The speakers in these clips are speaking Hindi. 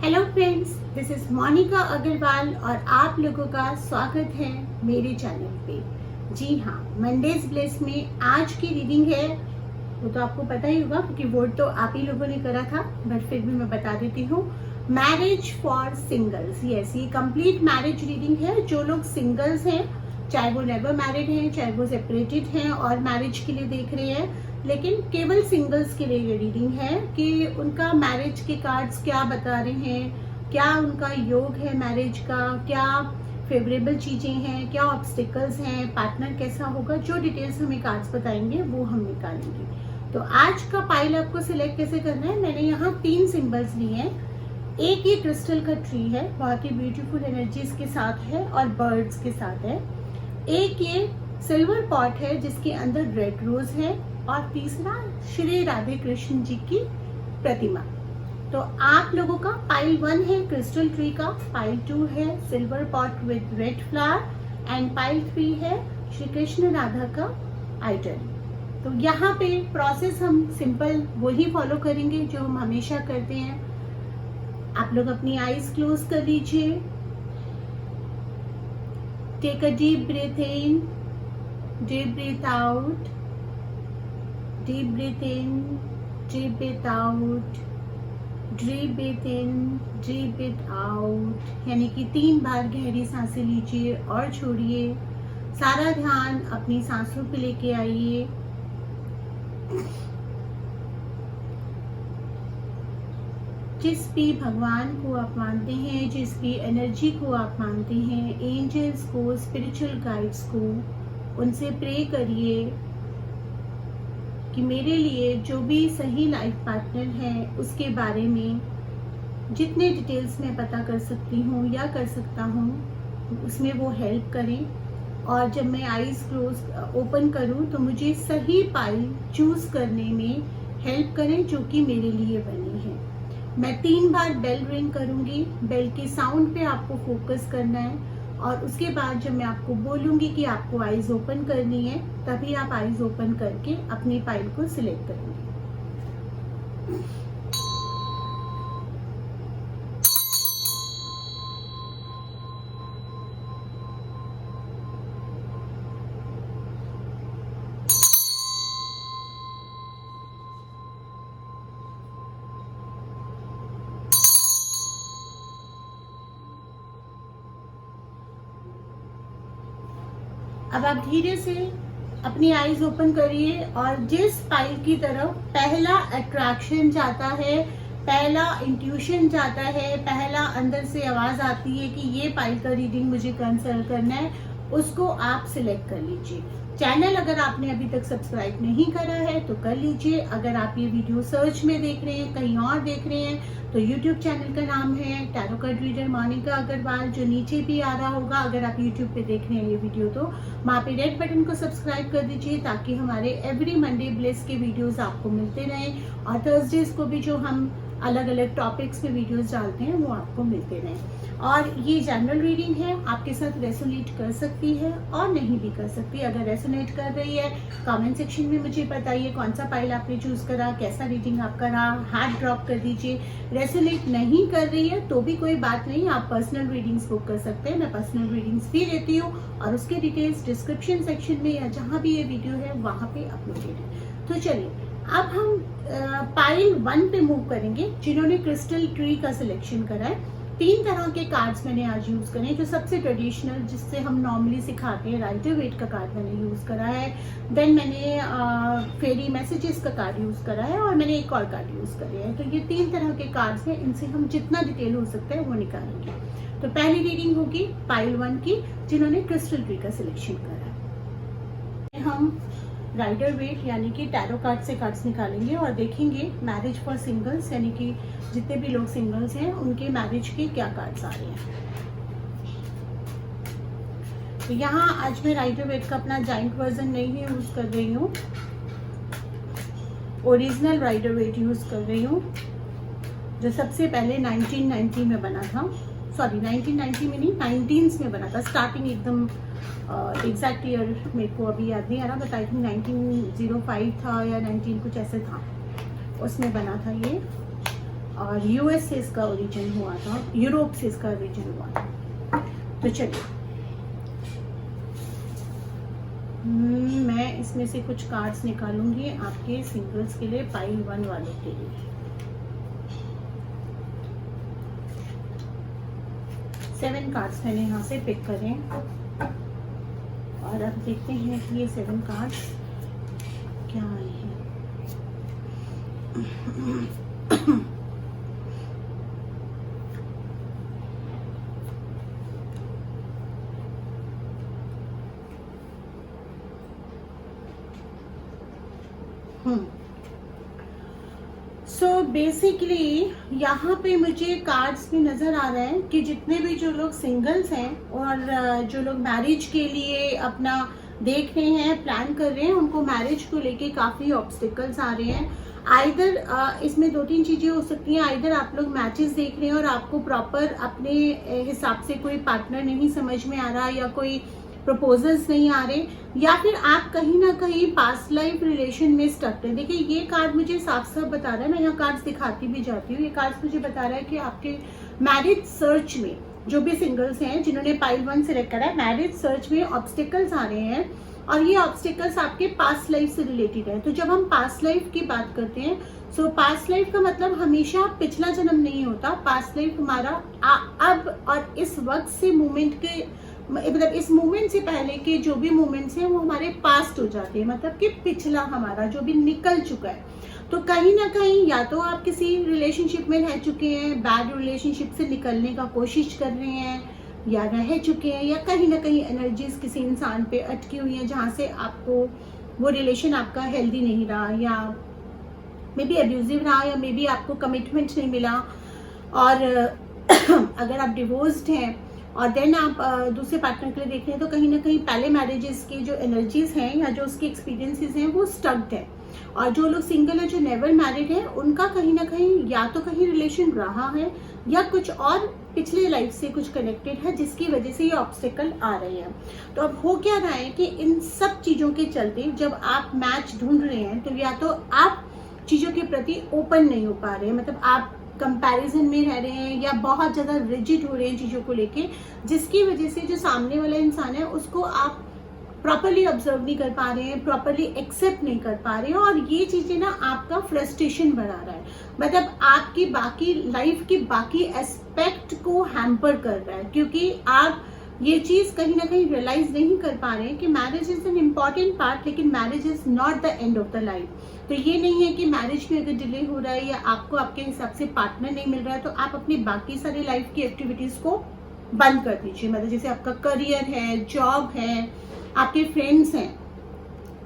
Hello friends, this is Monika Agarwal और आप लोगों का स्वागत है मेरे चैनल पे। जी हाँ, मंडेज ब्लेस में आज की रीडिंग है। वो तो आपको पता ही होगा क्योंकि वोट तो आप ही लोगों ने करा था, बट फिर भी मैं बता देती हूँ। मैरिज फॉर सिंगल्स, यस, ये कंप्लीट मैरिज रीडिंग है। जो लोग सिंगल्स हैं, चाहे वो नेवर मैरिड हैं, चाहे वो सेपरेटेड हैं और मैरिज के लिए देख रहे हैं, लेकिन केवल सिंगल्स के लिए ये रीडिंग है कि उनका मैरिज के कार्ड्स क्या बता रहे हैं, क्या उनका योग है मैरिज का, क्या फेवरेबल चीजें हैं, क्या ऑब्स्टिकल्स हैं, पार्टनर कैसा होगा। जो डिटेल्स हमें कार्ड्स बताएंगे वो हम निकालेंगे। तो आज का पाइल आपको सिलेक्ट कैसे करना है, मैंने यहाँ 3 सिंबल्स लिए हैं। एक ये क्रिस्टल का ट्री है, बहुत ही ब्यूटीफुल एनर्जीज के साथ है और बर्ड्स के साथ है। एक ये सिल्वर पॉट है जिसके अंदर रेड रोज है और तीसरा श्री राधे कृष्ण जी की प्रतिमा। तो आप लोगों का पाइल 1 है क्रिस्टल ट्री का, पाइल 2 है silver pot with red flower and pile 3 है श्री कृष्ण राधा का आइडल। तो यहाँ पे प्रोसेस हम सिंपल वही फॉलो करेंगे जो हम हमेशा करते हैं। आप लोग अपनी आईज क्लोज कर लीजिए। Take a deep breath in, deep breath out, deep breath in, deep breath out, deep breath in, deep breath out। यानी कि 3 बार गहरी सांसें लीजिए और छोड़िए। सारा ध्यान अपनी सांसों पे लेके आइए। जिस भी भगवान को आप मानते हैं, जिस भी एनर्जी को आप मानते हैं, एंजल्स को, स्पिरिचुअल गाइड्स को, उनसे प्रे करिए कि मेरे लिए जो भी सही लाइफ पार्टनर है उसके बारे में जितने डिटेल्स मैं पता कर सकती हूँ या कर सकता हूँ उसमें वो हेल्प करें। और जब मैं आईज क्लोज ओपन करूँ तो मुझे सही पाइल चूज करने में हेल्प करें जो कि मेरे लिए बनी है। मैं 3 बार बेल रिंग करूँगी। बेल के साउंड पे आपको फोकस करना है और उसके बाद जब मैं आपको बोलूंगी कि आपको आईज ओपन करनी है तभी आप आईज ओपन करके अपनी पाइल को सिलेक्ट करेंगे। अब आप धीरे से अपनी आईज ओपन करिए और जिस पाइल की तरफ पहला अट्रैक्शन जाता है, पहला इंट्यूशन जाता है, पहला अंदर से आवाज आती है कि ये पाइल का रीडिंग मुझे कंसल्ट करना है, उसको आप सिलेक्ट कर लीजिए। चैनल अगर आपने अभी तक सब्सक्राइब नहीं करा है तो कर लीजिए। अगर आप ये वीडियो सर्च में देख रहे हैं, कहीं और देख रहे हैं, तो यूट्यूब चैनल का नाम है tarot card reader Monika Agarwal, जो नीचे भी आ रहा होगा। अगर आप यूट्यूब पे देख रहे हैं ये वीडियो तो वहाँ पे रेड बटन को सब्सक्राइब कर दीजिए ताकि हमारे एवरी मंडे ब्लेस के वीडियोस आपको मिलते रहें और थर्सडेज को भी जो हम अलग अलग टॉपिक्स पे वीडियोस डालते हैं वो आपको मिलते रहें। और ये जनरल रीडिंग है, आपके साथ रेसोनेट कर सकती है और नहीं भी कर सकती। अगर रेसोनेट कर रही है कमेंट सेक्शन में मुझे बताइए कौन सा पाइल आपने चूज करा, कैसा रीडिंग आपका रहा, हार्ट ड्रॉप कर दीजिए। रेसोनेट नहीं कर रही है तो भी कोई बात नहीं, आप पर्सनल रीडिंग्स बुक कर सकते हैं। मैं पर्सनल रीडिंग्स भी देती हूँ और उसके डिटेल्स डिस्क्रिप्शन सेक्शन में या जहाँ भी ये वीडियो है वहाँ पे अपलोडेड है। तो चलिए अब हम पाइल 1 पे मूव करेंगे। जिन्होंने क्रिस्टल ट्री का सिलेक्शन करा है, 3 तरह के कार्ड्स मैंने आज यूज करे हैं। जो सबसे ट्रेडिशनल जिससे हम नॉर्मली सिखाते हैं, राइटर वेट का कार्ड मैंने यूज करा है। देन मैंने फेरी मैसेजेस का कार्ड यूज करा है और मैंने एक और कार्ड यूज करे हैं। तो ये 3 तरह के कार्ड्स हैं, इनसे हम जितना डिटेल हो सकता है वो निकालेंगे। तो पहली रीडिंग होगी पाइल 1 की, जिन्होंने क्रिस्टल ट्री का सिलेक्शन करा है। हम राइडर वेट यानी कि टैरो कार्ड से कार्ड्स निकालेंगे और देखेंगे मैरिज फॉर सिंगल्स, यानी कि जितने भी लोग सिंगल्स हैं उनके मैरिज के क्या कार्ड्स आ रहे हैं। तो यहाँ आज मैं राइडर वेट का अपना जाइंट वर्जन नहीं यूज कर रही हूँ, ओरिजिनल राइडर वेट यूज कर रही हूँ जो सबसे पहले 1990 में बना था। सॉरी 1990 में नहीं, 19s में बना था। स्टार्टिंग एकदम एग्जैक्ट ईयर मेरे को अभी याद नहीं आ रहा, बट आई थिंक 1905 था या 19 कुछ ऐसे था, उसमें बना था ये। और यूएस से इसका ओरिजिन हुआ था, यूरोप से इसका ओरिजिन हुआ था। तो चलिए मैं इसमें से कुछ कार्ड्स निकालूंगी आपके सिंगल्स के लिए, पाइल 1 वालों के लिए। 7 कार्ड्स मैंने यहाँ से पिक करे और अब देखते हैं कि ये 7 कार्ड्स क्या आए हैं। सो बेसिकली यहाँ पे मुझे कार्ड्स में नज़र आ रहा है कि जितने भी जो लोग सिंगल्स हैं और जो लोग मैरिज के लिए अपना देख रहे हैं, प्लान कर रहे हैं, उनको मैरिज को लेके काफ़ी ऑब्स्टिकल्स आ रहे हैं। आइदर इसमें 2-3 चीज़ें हो सकती हैं। आइदर आप लोग मैचेस देख रहे हैं और आपको प्रॉपर अपने हिसाब से कोई पार्टनर नहीं समझ में आ रहा, या कोई प्रपोजल्स नहीं आ रहे, या फिर आप कहीं ना कहीं पास्ट लाइफ रिलेशन में स्टक हैं। देखिए ये कार्ड मुझे साफ साफ बता रहा है, मैं यहाँ कार्ड्स दिखाती भी जाती हूँ। ये कार्ड्स मुझे बता रहा है कि आपके मैरिज सर्च में जो भी सिंगल्स हैं जिन्होंने पाइल 1 सेलेक्ट करा है, मैरिज सर्च में ऑब्स्टिकल्स आ रहे हैं और ये ऑब्स्टिकल्स आपके पास्ट लाइफ से रिलेटेड है। तो जब हम पास्ट लाइफ की बात करते हैं, सो पास्ट लाइफ का मतलब हमेशा पिछला जन्म नहीं होता। पास्ट लाइफ हमारा अब और इस वक्त से मूवमेंट के, मतलब इस मूवमेंट से पहले के जो भी मूवमेंट्स हैं वो हमारे पास्ट हो जाते हैं, मतलब कि पिछला हमारा जो भी निकल चुका है। तो कहीं ना कहीं या तो आप किसी रिलेशनशिप में रह चुके हैं, बैड रिलेशनशिप से निकलने का कोशिश कर रहे हैं, या रह चुके हैं, या कहीं ना कहीं एनर्जीज किसी इंसान पे अटकी हुई हैं जहाँ से आपको वो रिलेशन आपका हेल्दी नहीं रहा, या मे बी अब्यूजिव रहा, या मे बी आपको कमिटमेंट नहीं मिला। और अगर आप डिवोर्स्ड हैं और देन आप दूसरे पार्टनर के लिए देख रहे हैं, तो कहीं ना कहीं पहले मैरिजेस की जो एनर्जीज हैं या जो उसके एक्सपीरियंसेस हैं वो स्टक्ड है। और जो लोग सिंगल है, जो नेवर मैरिड है, उनका कहीं ना कहीं या तो कहीं रिलेशन रहा है या कुछ और पिछले लाइफ से कुछ कनेक्टेड है, जिसकी वजह से ये ऑब्स्टिकल आ रहे हैं। तो अब हो क्या रहा है कि इन सब चीज़ों के चलते जब आप मैच ढूंढ रहे हैं, तो या तो आप चीज़ों के प्रति ओपन नहीं हो पा रहे हैं, मतलब आप कंपैरिजन में रह रहे हैं, या बहुत ज़्यादा रिजिड हो रहे हैं चीज़ों को लेके, जिसकी वजह से जो सामने वाला इंसान है उसको आप प्रॉपरली ऑब्जर्व नहीं कर पा रहे हैं, प्रॉपरली एक्सेप्ट नहीं कर पा रहे हैं। और ये चीज़ें ना आपका फ्रस्ट्रेशन बढ़ा रहा है, मतलब आपकी बाकी लाइफ की बाकी एस्पेक्ट को हैम्पर कर रहा है, क्योंकि आप ये चीज़ कहीं ना कहीं रियलाइज नहीं कर पा रहे हैं कि marriage is an important part, लेकिन marriage is not the end of the life. तो ये नहीं है कि मैरिज में अगर डिले हो रहा है या आपको आपके हिसाब से पार्टनर नहीं मिल रहा है, तो आप अपनी बाकी सारी लाइफ की एक्टिविटीज़ को बंद कर दीजिए। मतलब जैसे आपका करियर है, जॉब है, आपके फ्रेंड्स हैं।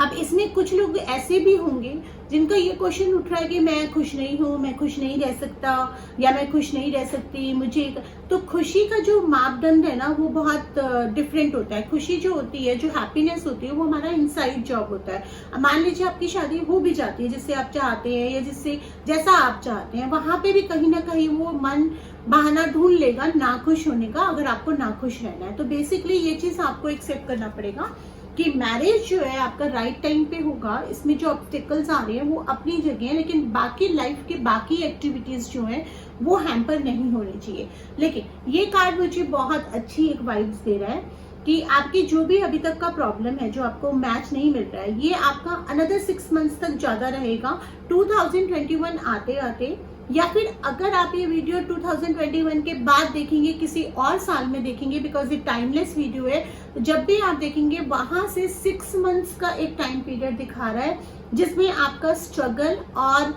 अब इसमें कुछ लोग ऐसे भी होंगे जिनका ये क्वेश्चन उठ रहा है कि मैं खुश नहीं हूँ, मैं खुश नहीं रह सकता, या मैं खुश नहीं रह सकती, मुझे। तो खुशी का जो मापदंड है ना वो बहुत डिफरेंट होता है। खुशी जो होती है, जो हैप्पीनेस होती है, वो हमारा इनसाइड जॉब होता है। मान लीजिए आपकी शादी हो भी जाती है जिससे आप चाहते हैं, या जिससे जैसा आप चाहते हैं, वहां पे भी कहीं ना कहीं वो मन बहाना ढूंढ लेगा नाखुश होने का, अगर आपको नाखुश रहना है। तो बेसिकली ये चीज आपको एक्सेप्ट करना पड़ेगा कि मैरिज जो है आपका राइट टाइम पे होगा। इसमें जो ऑब्स्टिकल्स आ रहे हैं वो अपनी जगह है, लेकिन बाकी लाइफ के बाकी एक्टिविटीज जो है वो हैम्पर नहीं होनी चाहिए। लेकिन ये कार्ड मुझे बहुत अच्छी एक वाइब्स दे रहा है कि आपकी जो भी अभी तक का प्रॉब्लम है, जो आपको मैच नहीं मिल रहा है, ये आपका अनदर 6 मंथ्स तक ज्यादा रहेगा। 2021 आते आते, या फिर अगर आप ये वीडियो 2021 के बाद देखेंगे, किसी और साल में देखेंगे, बिकॉज ये टाइमलेस वीडियो है, तो जब भी आप देखेंगे वहां से 6 मंथ्स का एक टाइम पीरियड दिखा रहा है, जिसमें आपका स्ट्रगल और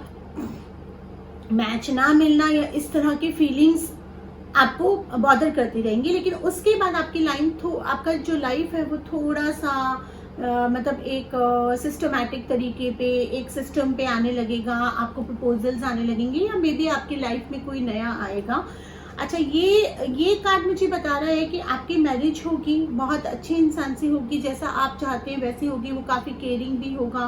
मैच ना मिलना या इस तरह की फीलिंग्स आपको बॉदर करती रहेंगी। लेकिन उसके बाद आपकी आपका जो लाइफ है वो थोड़ा सा मतलब एक सिस्टमैटिक तरीके पे, एक सिस्टम पे आने लगेगा, आपको प्रपोजल्स आने लगेंगे, या मे बी आपकी लाइफ में कोई नया आएगा। अच्छा, ये कार्ड मुझे बता रहा है कि आपकी मैरिज होगी, बहुत अच्छे इंसान से होगी, जैसा आप चाहते हैं वैसी होगी। वो काफ़ी केयरिंग भी होगा,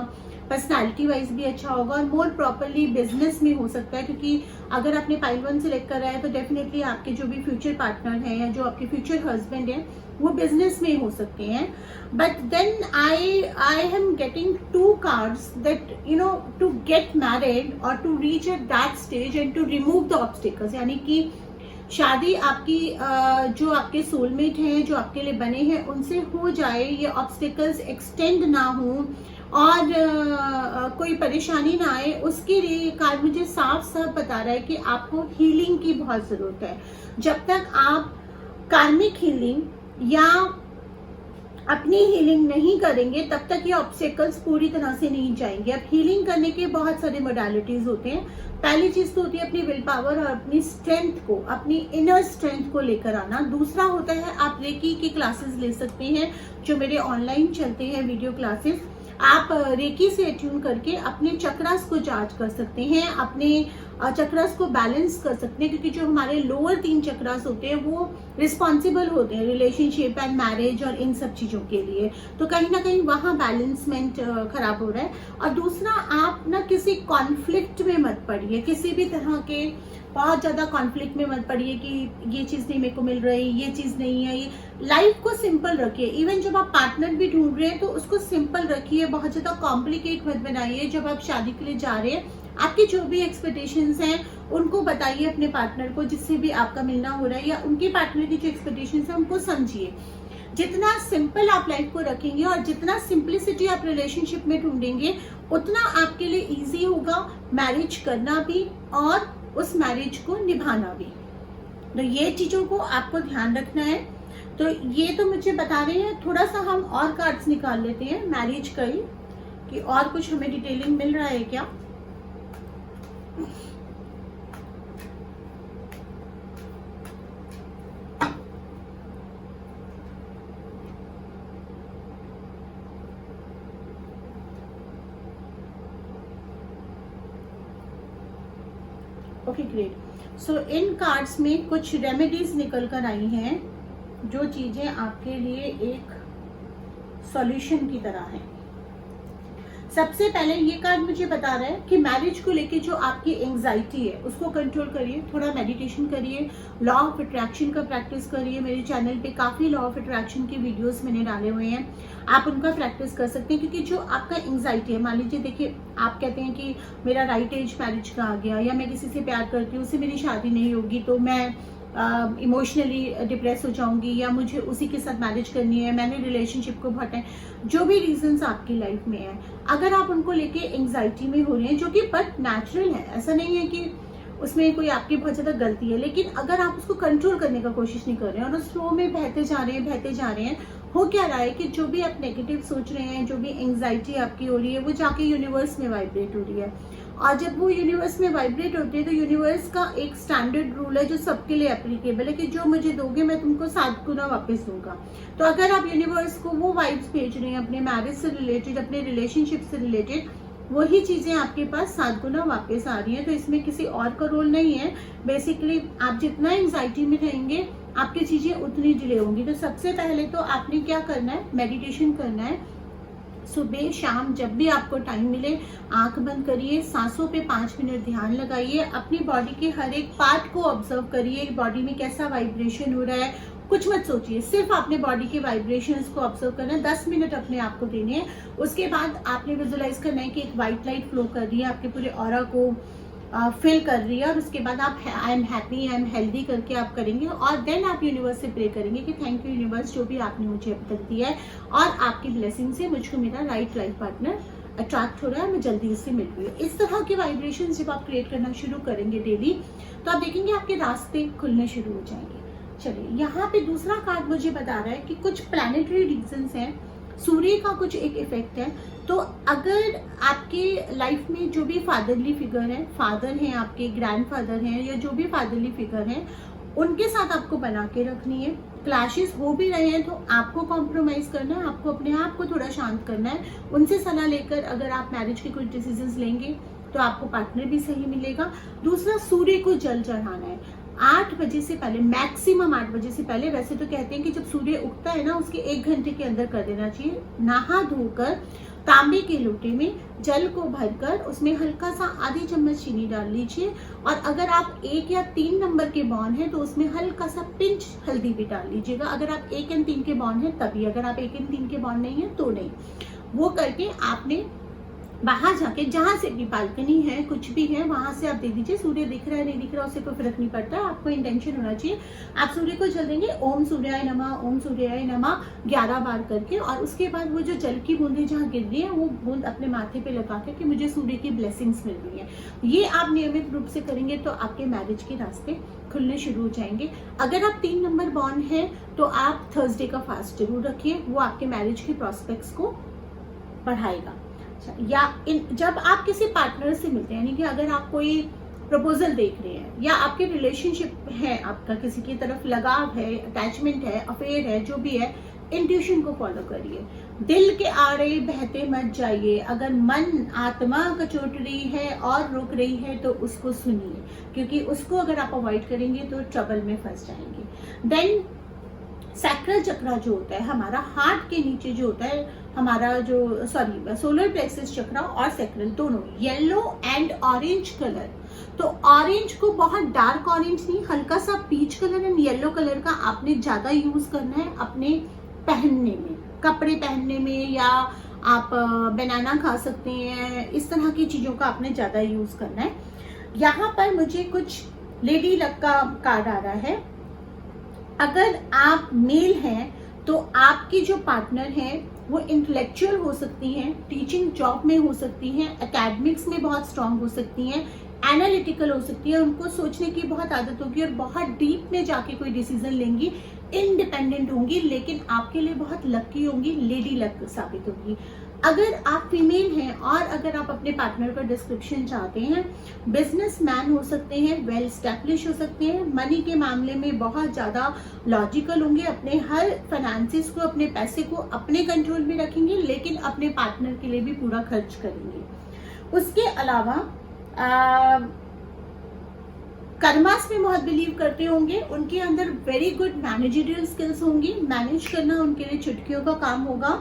पर्सनालिटी वाइज भी अच्छा होगा और मोर प्रॉपरली बिजनेस में हो सकता है, क्योंकि अगर आपने पाइल 1 सिलेक्ट करा है तो डेफिनेटली आपके जो भी फ्यूचर पार्टनर हैं या जो आपके फ्यूचर हस्बैंड हैं वो बिजनेस में हो सकते हैं. But then I am getting 2 cards that to get married और to reach at that stage and to remove the obstacles, यानी कि शादी आपकी जो आपके सोलमेट हैं, जो आपके लिए बने हैं, उनसे हो जाए, ये ऑब्स्टिकल्स एक्सटेंड ना हो और कोई परेशानी ना आए, उसके लिए ये कार्ड मुझे साफ साफ बता रहा है कि आपको हीलिंग की बहुत जरूरत है. जब तक आप कार्मिक हीलिंग या अपनी हीलिंग नहीं करेंगे तब तक ये ऑब्स्टेकल्स पूरी तरह से नहीं जाएंगे. अब हीलिंग करने के बहुत सारे मोडालिटीज होते हैं. पहली चीज तो होती है अपनी विल पावर और अपनी स्ट्रेंथ को, अपनी इनर स्ट्रेंथ को लेकर आना. दूसरा होता है आप रेकी की क्लासेस ले सकते हैं, जो मेरे ऑनलाइन चलते हैं वीडियो क्लासेस. आप रेकी से अट्यून करके अपने चक्रास को चार्ज कर सकते हैं, अपने चक्रास को बैलेंस कर सकते हैं, क्योंकि जो हमारे लोअर 3 चक्रास होते हैं वो रिस्पॉन्सिबल होते हैं रिलेशनशिप एंड मैरिज और इन सब चीजों के लिए. तो कहीं ना कहीं वहाँ बैलेंसमेंट खराब हो रहा है. और दूसरा, आप ना किसी कॉन्फ्लिक्ट में मत पड़िए, किसी भी तरह के बहुत ज्यादा कॉन्फ्लिक्ट में मत पड़िए कि ये चीज नहीं मेरे को मिल रही, ये चीज नहीं है. ये लाइफ को सिंपल रखिए. इवन जब आप पार्टनर भी ढूंढ रहे हैं तो उसको सिंपल रखिए, बहुत ज्यादा कॉम्प्लिकेट मत बनाइए. जब आप शादी के लिए जा रहे हैं, आपकी जो भी एक्सपेक्टेशंस हैं उनको बताइए अपने पार्टनर को, जिससे भी आपका मिलना हो रहा है, या उनके पार्टनर की जो एक्सपेक्टेशंस हैं उनको समझिए. जितना सिंपल आप लाइफ को रखेंगे और जितना सिंप्लिसिटी आप रिलेशनशिप में ढूंढेंगे, उतना आपके लिए इजी होगा मैरिज करना भी और उस मैरिज को निभाना भी. तो ये चीजों को आपको ध्यान रखना है. तो ये तो मुझे बता रहे हैं. थोड़ा सा हम और कार्ड्स निकाल लेते हैं मैरिज का ही, कि और कुछ हमें डिटेलिंग मिल रहा है क्या. Okay great. सो इन कार्ड्स में कुछ रेमेडीज निकल कर आई हैं, जो चीजें आपके लिए एक सॉल्यूशन की तरह हैं. सबसे पहले ये कार्ड मुझे बता रहा है कि मैरिज को लेके जो आपकी एंजाइटी है उसको कंट्रोल करिए. थोड़ा मेडिटेशन करिए, लॉ ऑफ अट्रैक्शन का प्रैक्टिस करिए. मेरे चैनल पे काफ़ी लॉ ऑफ अट्रैक्शन के वीडियोस मैंने डाले हुए हैं, आप उनका प्रैक्टिस कर सकते हैं. क्योंकि जो आपका एंजाइटी है, मान लीजिए देखिए आप कहते हैं कि मेरा राइट एज मैरिज का आ गया, या मैं किसी से प्यार करती हूँ, उससे मेरी शादी नहीं होगी तो मैं इमोशनली डिप्रेस हो जाऊंगी, या मुझे उसी के साथ मैरिज करनी है, मैंने रिलेशनशिप को बहुत टाइम, जो भी रीजंस आपकी लाइफ में है, अगर आप उनको लेके एंजाइटी में हो रहे हैं, जो कि बट नेचुरल है, ऐसा नहीं है कि उसमें कोई आपकी बहुत ज्यादा गलती है, लेकिन अगर आप उसको कंट्रोल करने का कोशिश नहीं कर रहे हैं और उस फ्लो में बहते जा रहे हैं, हो क्या रहा है कि जो भी आप नेगेटिव सोच रहे हैं, जो भी एंजाइटी आपकी हो रही है, वो जाके यूनिवर्स में वाइब्रेट हो रही है. और जब वो यूनिवर्स में वाइब्रेट होती है तो यूनिवर्स का एक स्टैंडर्ड रूल है जो सबके लिए एप्लीकेबल है, कि जो मुझे दोगे मैं तुमको 7 गुना वापस दूंगा. तो अगर आप यूनिवर्स को वो वाइब्स भेज रहे हैं अपने मैरिज से रिलेटेड, अपने रिलेशनशिप से रिलेटेड, वही चीजें आपके पास 7 गुना वापस आ रही हैं. तो इसमें किसी और का रोल नहीं है. बेसिकली आप जितना एंजाइटी में रहेंगे, आपकी चीजें उतनी डिले होंगी. तो सबसे पहले तो आपने क्या करना है, मेडिटेशन करना है. सुबह शाम जब भी आपको टाइम मिले, आंख बंद करिए, सांसों पे 5 मिनट ध्यान लगाइए, अपनी बॉडी के हर एक पार्ट को ऑब्जर्व करिए, बॉडी में कैसा वाइब्रेशन हो रहा है. कुछ मत सोचिए, सिर्फ आपने बॉडी के वाइब्रेशंस को ऑब्जर्व करना है. 10 मिनट अपने आप को देने हैं. उसके बाद आपने विजुअलाइज करना है कि एक व्हाइट लाइट फ्लो कर रही है, आपके पूरे ऑरा को फिल कर रही है. और उसके बाद आप I am happy, I am healthy करके आप करेंगे. और देन आप यूनिवर्स से प्रे करेंगे कि थैंक यू यूनिवर्स, जो भी आपने मुझे अब तक दिया है, और आपकी ब्लेसिंग से मुझको मेरा राइट लाइफ पार्टनर अट्रैक्ट हो रहा है, मैं जल्दी इससे मिल रही हूँ. इस तरह के वाइब्रेशन जब आप क्रिएट करना शुरू करेंगे डेली, तो आप देखेंगे आपके रास्ते खुलने शुरू हो जाएंगे. चलिए, यहाँ पे दूसरा कार्ड मुझे बता रहा है कि कुछ प्लैनेटरी रीजंस हैं, सूर्य का कुछ एक इफेक्ट है. तो अगर आपके लाइफ में जो भी फादरली फिगर है, फादर हैं आपके, ग्रैंडफादर हैं, या जो भी फादरली फिगर हैं, उनके साथ आपको बना के रखनी है. क्लैशेस हो भी रहे हैं तो आपको कॉम्प्रोमाइज करना है, आपको अपने आप को थोड़ा शांत करना है. उनसे सलाह लेकर अगर आप मैरिज के कुछ डिसीजंस लेंगे तो आपको पार्टनर भी सही मिलेगा. दूसरा, सूर्य को जल चढ़ाना है 8 बजे से पहले, मैक्सिमम 8 बजे से पहले. वैसे तो कहते हैं कि जब सूर्य उगता है ना, उसके 1 घंटे के अंदर कर देना चाहिए. नहा धोकर तांबे के लोटे में जल को भरकर उसमें हल्का सा आधी चम्मच चीनी डाल लीजिए। और अगर आप 1 या 3 नंबर के बॉर्न हैं तो उसमें हल्का सा पिंच हल्दी भी डाल लीजिएगा। अगर आप 1 या 3 के बॉर्न हैं तभी, अगर आप 1 या 3 के बॉर्न नहीं है तो नहीं। वो करके आपने बाहर जाके जहां से भी बालकनी है कुछ भी है वहां से आप दे दीजिए। सूर्य दिख रहा है नहीं दिख रहा उससे कोई फर्क नहीं पड़ता, आपको इंटेंशन होना चाहिए। आप सूर्य को जल देंगे ओम सूर्याय नमः, ओम सूर्याय नमः 11 बार करके, और उसके बाद वो जो जल की बूंदें जहाँ गिर रही है वो बूंद अपने माथे पे लगा के कि मुझे सूर्य की ब्लेसिंग्स मिल रही है। ये आप नियमित रूप से करेंगे तो आपके मैरिज के रास्ते खुलने शुरू हो जाएंगे। अगर आप 3 नंबर बॉर्न है तो आप थर्सडे का फास्ट जरूर रखिए, वो आपके मैरिज के प्रोस्पेक्ट्स को बढ़ाएगा। या जब आप किसी पार्टनर से मिलते हैं, यानी कि अगर आप कोई प्रपोजल देख रहे हैं या आपके रिलेशनशिप है, आपका किसी की तरफ लगाव है, अटैचमेंट है, अफेयर है, जो भी है, इंट्यूशन को फॉलो करिए। दिल के आड़े बहते मत जाइए। अगर मन आत्मा कचोट रही है और रुक रही है तो उसको सुनिए, क्योंकि उसको अगर आप अवॉइड करेंगे तो ट्रबल में फंस जाएंगे। देन सैक्रल चक्रा जो होता है हमारा हार्ट के नीचे जो होता है, हमारा जो सोलर प्लेक्सस चक्रा और सैक्रल दोनों येलो एंड ऑरेंज कलर। तो ऑरेंज को बहुत डार्क ऑरेंज नहीं, हल्का सा peach colour and yellow colour का आपने ज्यादा यूज करना है अपने पहनने में, कपड़े पहनने में, या आप बनाना खा सकते हैं, इस तरह की चीजों का आपने ज्यादा यूज करना है। यहाँ पर मुझे कुछ लेडी लक का कार्ड आ रहा है। अगर आप मेल हैं तो आपकी जो पार्टनर है वो इंटेलेक्चुअल हो सकती हैं, टीचिंग जॉब में हो सकती हैं, एकेडमिक्स में बहुत स्ट्रांग हो सकती हैं, एनालिटिकल हो सकती है, उनको सोचने की बहुत आदत होगी और बहुत डीप में जाके कोई डिसीजन लेंगी, इंडिपेंडेंट होंगी, लेकिन आपके लिए बहुत लकी होंगी, लेडी लक साबित होगी। अगर आप फीमेल हैं और अगर आप अपने पार्टनर का डिस्क्रिप्शन चाहते हैं, बिजनेसमैन हो सकते हैं, वेल स्टैब्लिश हो सकते हैं, मनी के मामले में बहुत ज़्यादा लॉजिकल होंगे, अपने हर फाइनेंसिस को, अपने पैसे को अपने कंट्रोल में रखेंगे, लेकिन अपने पार्टनर के लिए भी पूरा खर्च करेंगे। उसके अलावा कर्मास में बहुत बिलीव करते होंगे, उनके अंदर वेरी गुड मैनेजरियल स्किल्स होंगी, मैनेज करना उनके लिए चुटकियों का काम होगा,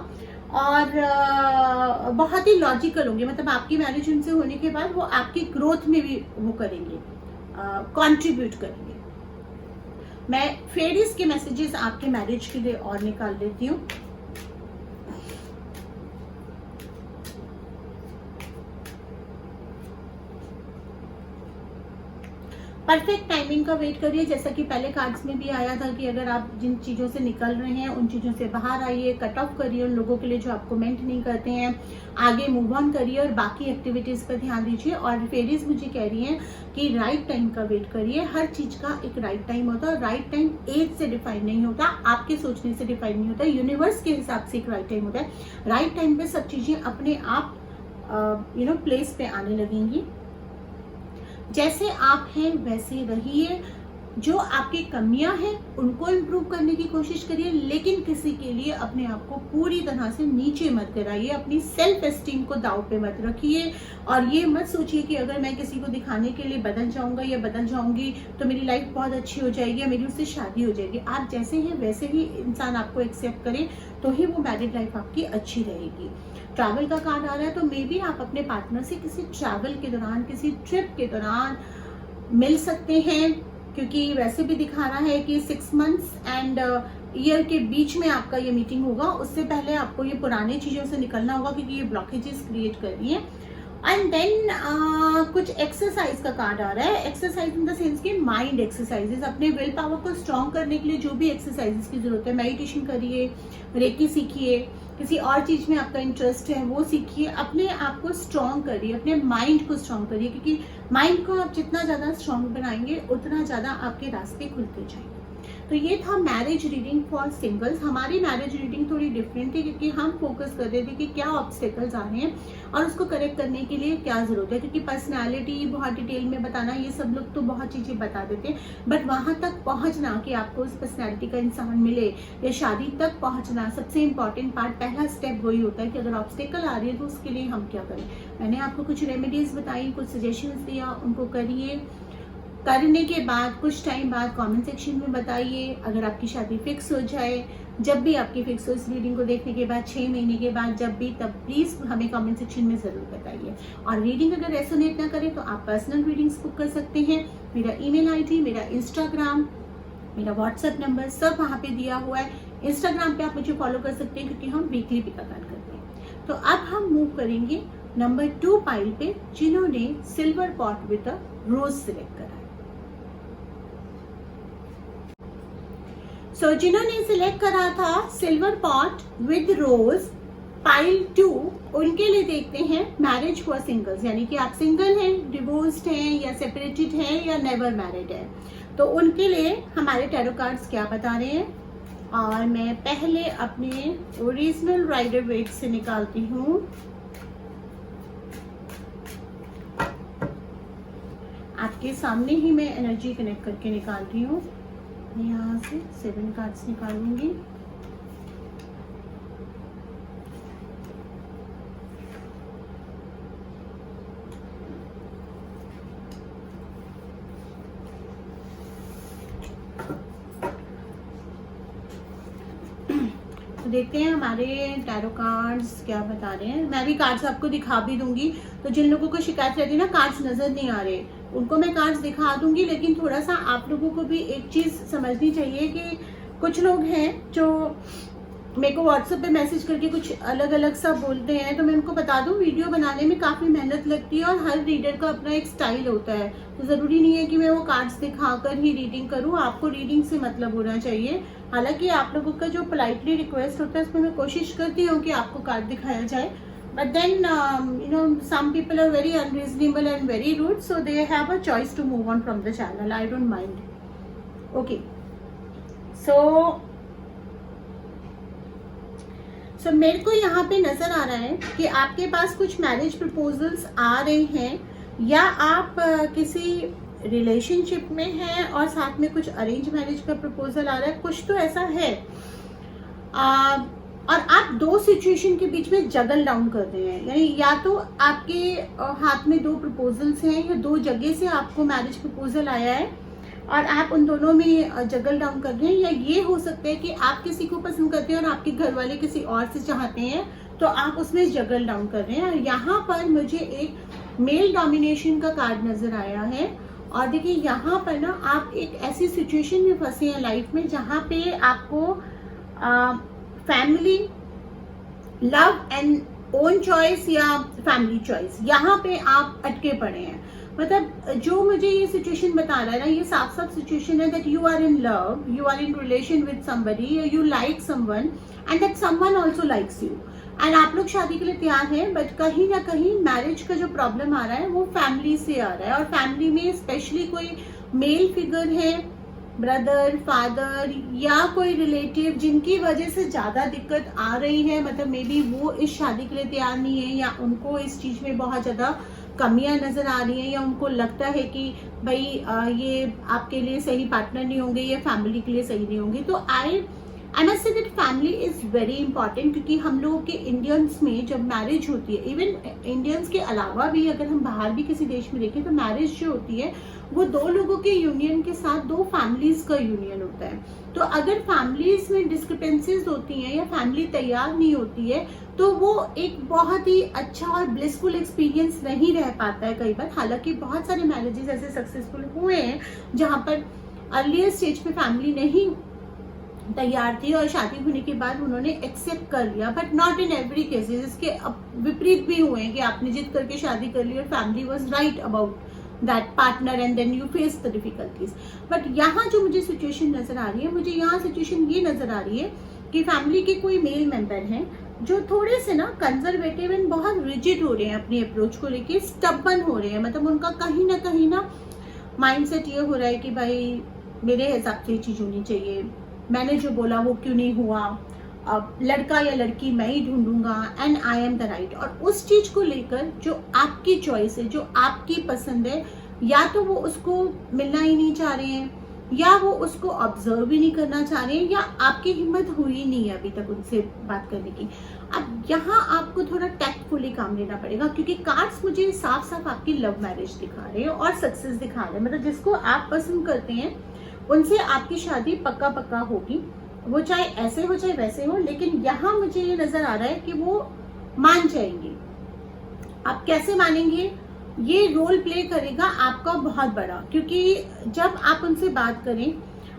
और बहुत ही लॉजिकल होंगे। मतलब आपकी मैरिज उनसे होने के बाद वो आपकी ग्रोथ में भी वो करेंगे, कंट्रीब्यूट करेंगे। मैं फेरीज के मैसेजेस आपके मैरिज के लिए और निकाल लेती हूँ। परफेक्ट टाइमिंग का वेट करिए, जैसा कि पहले कार्ड्स में भी आया था कि अगर आप जिन चीज़ों से निकल रहे हैं उन चीज़ों से बाहर आइए, कट ऑफ करिए उन लोगों के लिए जो आपको मेंट नहीं करते हैं, आगे मूव ऑन करिए और बाकी एक्टिविटीज़ पर ध्यान दीजिए। और फेरीज मुझे कह रही हैं कि राइट टाइम का वेट करिए। हर चीज़ का एक राइट टाइम होता है और राइट टाइम एज से डिफाइन नहीं होता, आपके सोचने से डिफाइन नहीं होता, यूनिवर्स के हिसाब से एक राइट टाइम होता है। राइट टाइम पे सब चीज़ें अपने आप प्लेस पे आने लगेंगी। जैसे आप हैं वैसे रहिए, जो आपकी कमियां हैं उनको इम्प्रूव करने की कोशिश करिए, लेकिन किसी के लिए अपने आप को पूरी तरह से नीचे मत कराइए, अपनी सेल्फ एस्टीम को दांव पे मत रखिए। और ये मत सोचिए कि अगर मैं किसी को दिखाने के लिए बदल जाऊंगा या बदल जाऊंगी तो मेरी लाइफ बहुत अच्छी हो जाएगी या मेरी उससे शादी हो जाएगी। आप जैसे हैं वैसे ही इंसान आपको एक्सेप्ट करे तो ही वो मैरिड लाइफ आपकी अच्छी रहेगी। ट्रैवल का कार्ड आ रहा है, तो मे बी आप अपने पार्टनर से किसी ट्रैवल के दौरान, किसी ट्रिप के दौरान मिल सकते हैं, क्योंकि वैसे भी दिखा रहा है कि 6 मंथ्स एंड ईयर के बीच में आपका ये मीटिंग होगा। उससे पहले आपको ये पुरानी चीज़ों से निकलना होगा क्योंकि ये ब्लॉकेजेस क्रिएट कर रही है। एंड देन कुछ एक्सरसाइज का कार्ड आ रहा है। एक्सरसाइज इन द सेंस कि माइंड एक्सरसाइजेस, अपने विल पावर को स्ट्रॉन्ग करने के लिए जो भी एक्सरसाइजेस की जरूरत है, मेडिटेशन करिए, रेकी सीखिए, किसी और चीज में आपका इंटरेस्ट है वो सीखिए, अपने आप को स्ट्रॉन्ग करिए, अपने माइंड को स्ट्रॉन्ग करिए, क्योंकि माइंड को आप जितना ज्यादा स्ट्रॉन्ग बनाएंगे उतना ज्यादा आपके रास्ते खुलते जाएंगे। तो ये था मैरिज रीडिंग फॉर सिंगल्स। हमारी मैरिज रीडिंग थोड़ी डिफरेंट थी क्योंकि हम फोकस कर रहे थे कि क्या ऑब्स्टेकल्स आ रहे हैं और उसको करेक्ट करने के लिए क्या जरूरत है, क्योंकि पर्सनालिटी बहुत डिटेल में बताना, ये सब लोग तो बहुत चीजें बता देते हैं, बट वहां तक पहुंचना कि आपको उस पर्सनालिटी का इंसान मिले या शादी तक पहुंचना, सबसे इंपॉर्टेंट पार्ट, पहला स्टेप वही होता है कि अगर ऑब्स्टेकल आ रही है तो उसके लिए हम क्या करें। मैंने आपको कुछ रेमेडीज बताई, कुछ सजेशंस दिया, उनको करिए। करने के बाद कुछ टाइम बाद कमेंट सेक्शन में बताइए। अगर आपकी शादी फिक्स हो जाए, जब भी आपकी फिक्स हो इस रीडिंग को देखने के बाद 6 महीने के बाद जब भी, तब प्लीज़ हमें कमेंट सेक्शन में ज़रूर बताइए। और रीडिंग अगर रेजोनेट ना करे तो आप पर्सनल रीडिंग्स बुक कर सकते हैं। मेरा ईमेल आईडी, मेरा इंस्टाग्राम, मेरा व्हाट्सएप नंबर सब वहाँ पे दिया हुआ है। इंस्टाग्राम पे आप मुझे फॉलो कर सकते हैं क्योंकि हम वीकली पिक कार्ड करते हैं। तो अब हम मूव करेंगे नंबर 2 पाइल पे, जिन्होंने silver pot with a rose select करा है। सो जिन्होंने सिलेक्ट करा था silver pot with rose pile 2, उनके लिए देखते हैं मैरिज फॉर सिंगल्स, यानी कि आप सिंगल हैं, डिवोर्स्ड हैं या सेपरेटेड हैं या नेवर मैरिड है, तो उनके लिए हमारे टैरो कार्ड्स क्या बता रहे हैं। और मैं पहले अपने ओरिजिनल राइडर वेट से निकालती हूँ। आपके सामने ही मैं एनर्जी कनेक्ट करके निकाल रही हूँ। यहाँ से 7 कार्ड्स निकालूंगी। तो देखते हैं हमारे टैरो कार्ड्स क्या बता रहे हैं। मैं भी कार्ड्स आपको दिखा भी दूंगी, तो जिन लोगों को शिकायत रहती है ना कार्ड्स नजर नहीं आ रहे, उनको मैं कार्ड्स दिखा दूंगी। लेकिन थोड़ा सा आप लोगों को भी एक चीज समझनी चाहिए कि कुछ लोग हैं जो मेरे को व्हाट्सएप पे मैसेज करके कुछ अलग अलग सा बोलते हैं, तो मैं उनको बता दूं वीडियो बनाने में काफ़ी मेहनत लगती है और हर रीडर का अपना एक स्टाइल होता है, तो ज़रूरी नहीं है कि मैं वो कार्ड्स दिखाकर ही रीडिंग करूं। आपको रीडिंग से मतलब होना चाहिए। हालांकि आप लोगों का जो पोलाइटली रिक्वेस्ट होता है उसमें मैं कोशिश करती हूँ कि आपको कार्ड दिखाया जाए, but then some people are very unreasonable and very rude, so they have a choice to move on from the channel. I don't mind. Okay, so मेरे को यहाँ पे नजर आ रहा है कि आपके पास कुछ मैरिज प्रपोजल्स आ रहे हैं, या आप किसी रिलेशनशिप में हैं और साथ में कुछ अरेंज मैरिज का प्रपोजल आ रहा है, कुछ तो ऐसा है। और आप 2 सिचुएशन के बीच में जगल डाउन कर रहे हैं, यानी या तो आपके हाथ में 2 प्रपोजल्स हैं या 2 जगह से आपको मैरिज प्रपोजल आया है और आप उन दोनों में जगल डाउन कर रहे हैं। या ये हो सकता है कि आप किसी को पसंद करते हैं और आपके घर वाले किसी और से चाहते हैं, तो आप उसमें जगल डाउन कर रहे हैं। और यहाँ पर मुझे एक मेल डोमिनेशन का कार्ड नजर आया है। और देखिए यहाँ पर ना आप एक ऐसी सिचुएशन में फंसे हैं लाइफ में जहाँ पे आपको family, love and own choice या फैमिली चॉइस, यहाँ पे आप अटके पड़े हैं। मतलब जो मुझे ये सिचुएशन बता रहा है ना, ये साफ साफ सिचुएशन है that you are in love, you are in relation with somebody, you like someone and that someone also likes you, and आप लोग शादी के लिए तैयार हैं, बट कहीं ना कहीं मैरिज का जो प्रॉब्लम आ रहा है वो फैमिली से आ रहा है। और फैमिली में स्पेशली कोई मेल फिगर है, ब्रदर, फादर या कोई रिलेटिव, जिनकी वजह से ज्यादा दिक्कत आ रही है। मतलब मे बी वो इस शादी के लिए तैयार नहीं है, या उनको इस चीज में बहुत ज्यादा कमियां नजर आ रही हैं, या उनको लगता है कि भाई ये आपके लिए सही पार्टनर नहीं होंगे, ये फैमिली के लिए सही नहीं होंगे। तो I must say that family is very important, क्योंकि हम लोगों के इंडियंस में जब मैरिज होती है, इवन इंडियंस के अलावा भी अगर हम बाहर भी किसी देश में देखें, तो मैरिज जो होती है वो 2 लोगों के यूनियन के साथ 2 फैमिलीज का यूनियन होता है। तो अगर फैमिलीज में डिस्क्रिपेंसीज होती हैं या फैमिली तैयार नहीं होती है, तो वो एक बहुत ही अच्छा और ब्लिसफुल एक्सपीरियंस नहीं रह पाता है कई बार। हालांकि बहुत सारे मैरिजेस ऐसे सक्सेसफुल हुए हैं जहां पर अर्लियर स्टेज पे फैमिली नहीं तैयार थी और शादी होने के बाद उन्होंने एक्सेप्ट कर लिया, but not in every cases. इसके विपरीत भी हुए हैं कि आपने जिद करके शादी कर ली और family was right about that partner and then you face the difficulties. But यहाँ जो मुझे सिचुएशन नजर आ रही है, मुझे यहाँ सिचुएशन ये नजर आ रही है कि फैमिली के कोई मेल मेंबर हैं जो थोड़े से ना कंजर्वेटिव एंड बहुत रिजिड हो रहे हैं अपनी अप्रोच को लेके, स्टबन हो रहे हैं। मतलब उनका कहीं ना माइंडसेट ये हो रहा है कि भाई मेरे हिसाब से ये चीज होनी चाहिए, मैंने जो बोला वो क्यों नहीं हुआ, अब लड़का या लड़की मैं ही ढूंढूंगा and I am the right. और उस चीज को लेकर जो आपकी चॉइस है, जो आपकी पसंद है, या तो वो उसको मिलना ही नहीं चाह रहे हैं, या वो उसको ऑब्जर्व भी नहीं करना चाह रहे हैं, या आपकी हिम्मत हुई नहीं है अभी तक उनसे बात करने की। अब यहाँ आपको थोड़ा टैक्टफुली काम लेना पड़ेगा, क्योंकि कार्ड्स मुझे साफ साफ आपकी लव मैरिज दिखा रहे हैं और सक्सेस दिखा रहे हैं। मतलब जिसको आप पसंद करते हैं उनसे आपकी शादी पक्का पक्का होगी, वो चाहे ऐसे हो चाहे वैसे हो, लेकिन यहाँ मुझे ये नजर आ रहा है कि वो मान जाएंगे। आप कैसे मानेंगे? ये रोल प्ले करेगा आपका बहुत बड़ा, क्योंकि जब आप उनसे बात करें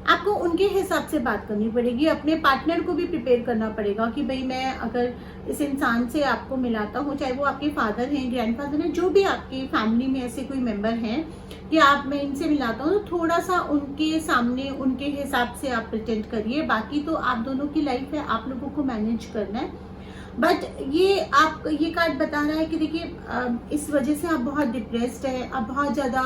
आपको उनके हिसाब से बात करनी पड़ेगी। अपने पार्टनर को भी प्रिपेयर करना पड़ेगा कि भाई मैं अगर इस इंसान से आपको मिलाता हूँ, चाहे वो आपके फादर हैं, ग्रैंडफादर हैं, जो भी आपकी फैमिली में ऐसे कोई मेंबर हैं कि आप मैं इनसे मिलाता हूँ, तो थोड़ा सा उनके सामने उनके हिसाब से आप प्रिटेंड करिए। बाकी तो आप दोनों की लाइफ है, आप लोगों को मैनेज करना है। बट ये कार्ड बता रहा है कि देखिए इस वजह से आप बहुत डिप्रेस्ड है, आप बहुत ज़्यादा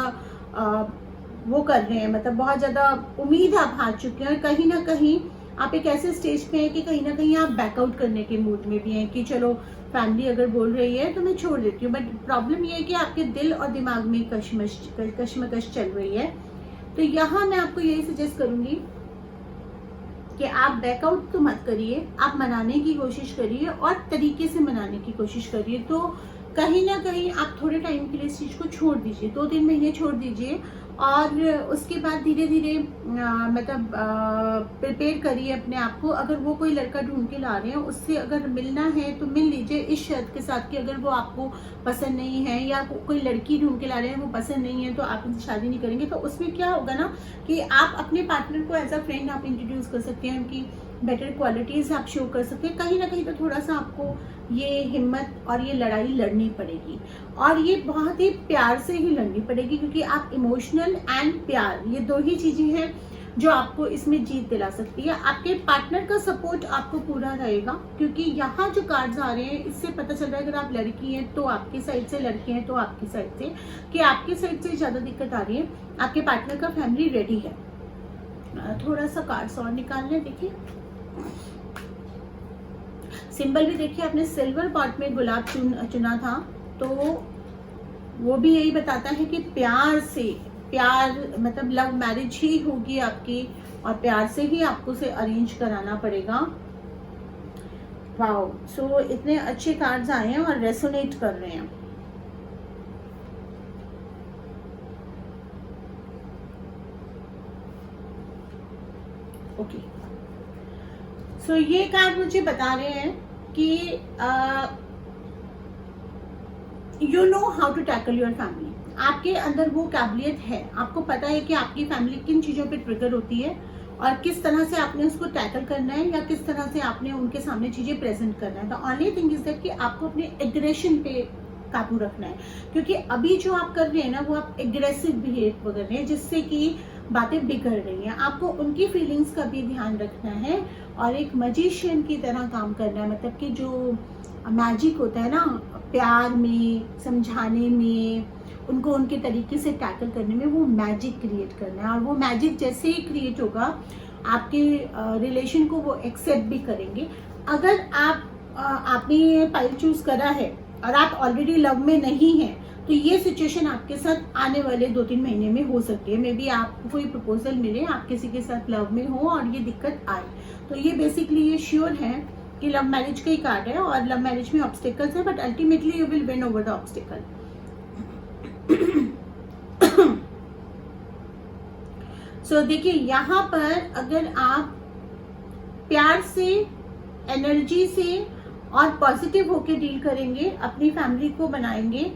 वो कर रहे हैं, मतलब बहुत ज़्यादा उम्मीद आप हार चुके हैं, और कहीं ना कहीं आप एक ऐसे स्टेज पे हैं कि कहीं ना कहीं आप बैकआउट करने के मूड में भी हैं कि चलो फैमिली अगर बोल रही है तो मैं छोड़ देती हूँ। बट प्रॉब्लम ये है कि आपके दिल और दिमाग में कश्मकश चल रही है। तो यहाँ मैं आपको यही सजेस्ट करूँगी कि आप बैकआउट तो मत करिए, आप मनाने की कोशिश करिए और तरीके से मनाने की कोशिश करिए। तो कहीं ना कहीं आप थोड़े टाइम के लिए इस चीज़ को छोड़ दीजिए, 2-3 महीने छोड़ दीजिए, और उसके बाद धीरे धीरे मतलब प्रिपेयर करिए अपने आप को। अगर वो कोई लड़का ढूंढ के ला रहे हैं, उससे अगर मिलना है तो मिल लीजिए, इस शर्त के साथ कि अगर वो आपको पसंद नहीं है, या कोई लड़की ढूंढ के ला रहे हैं वो पसंद नहीं है, तो आप उनसे शादी नहीं करेंगे। तो उसमें क्या होगा ना कि आप अपने पार्टनर को एज अ फ्रेंड आप इंट्रोड्यूस कर सकते हैं, उनकी बेटर क्वालिटीज आप शो कर सकते हैं। कहीं ना कहीं तो थोड़ा सा आपको ये हिम्मत और ये लड़ाई लड़नी पड़ेगी, और ये बहुत ही प्यार से ही लड़नी पड़ेगी, क्योंकि आप इमोशनल एंड प्यार, ये दो ही चीजें हैं जो आपको इसमें जीत दिला सकती है। आपके पार्टनर का सपोर्ट आपको पूरा रहेगा, क्योंकि यहाँ जो कार्ड्स आ रहे हैं इससे पता चल रहा है अगर आप लड़की हैं तो आपकी साइड से, लड़के हैं तो आपकी साइड से, कि आपकी साइड से ज्यादा दिक्कत आ रही है, आपके पार्टनर का फैमिली रेडी है। थोड़ा सा कार्ड्स और निकाल लें। देखिए सिंबल भी देखिए, आपने सिल्वर पॉट में गुलाब चुना था, तो वो भी यही बताता है कि प्यार से, प्यार मतलब लव मैरिज ही होगी आपकी, और प्यार से ही आपको उसे अरेंज कराना पड़ेगा। वाओ, सो इतने अच्छे कार्ड्स आए हैं और रेसोनेट कर रहे हैं। ओके, सो ये कार्ड मुझे बता रहे हैं कि you know how to tackle your family. आपके अंदर वो काबिलियत है, आपको पता है कि आपकी फैमिली किन चीज़ों पे ट्रिगर होती है और किस तरह से आपने उसको टैकल करना है, या किस तरह से आपने उनके सामने चीज़ें प्रेजेंट करना है। The only thing is that कि आपको अपने एग्रेशन पे काबू रखना है, क्योंकि अभी जो आप कर रहे हैं ना वो आप एग्रेसिव बिहेव कर रहे हैं, जिससे कि बातें बिगड़ रही हैं। आपको उनकी फीलिंग्स का भी ध्यान रखना है और एक मैजिशियन की तरह काम करना है। मतलब कि जो मैजिक होता है ना प्यार में, समझाने में, उनको उनके तरीके से टैकल करने में, वो मैजिक क्रिएट करना है। और वो मैजिक जैसे ही क्रिएट होगा आपके रिलेशन को वो एक्सेप्ट भी करेंगे। अगर आपने ये पाइल चूज करा है और आप ऑलरेडी लव में नहीं हैं, तो ये सिचुएशन आपके साथ आने वाले 2-3 महीने में हो सकती है। मे बी आपको कोई प्रपोजल मिले, आप किसी के साथ लव में हो और ये दिक्कत आए, तो ये बेसिकली ये श्योर है कि लव मैरिज का ही कार्ड है, और लव मैरिज में ऑब्स्टिकल्स है, but ultimately you will win over the obstacle. So देखिए यहाँ पर अगर आप प्यार से, एनर्जी से और पॉजिटिव होके डील करेंगे, अपनी फैमिली को बनाएंगे,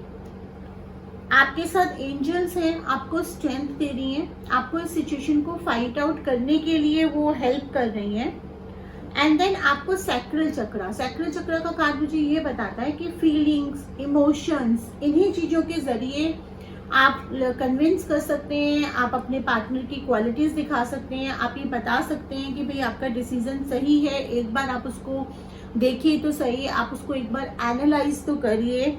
आपके साथ एंजल्स हैं, आपको स्ट्रेंथ दे रही हैं, आपको इस सिचुएशन को फाइट आउट करने के लिए वो हेल्प कर रही हैं। एंड देन आपको सैक्रल चक्र का कार्ड मुझे ये बताता है कि फीलिंग्स, इमोशंस, इन्हीं चीज़ों के जरिए आप कन्विंस कर सकते हैं, आप अपने पार्टनर की क्वालिटीज़ दिखा सकते हैं, आप ये बता सकते हैं कि भाई आपका डिसीजन सही है, एक बार आप उसको देखिए तो सही, आप उसको एक बार एनालाइज तो करिए।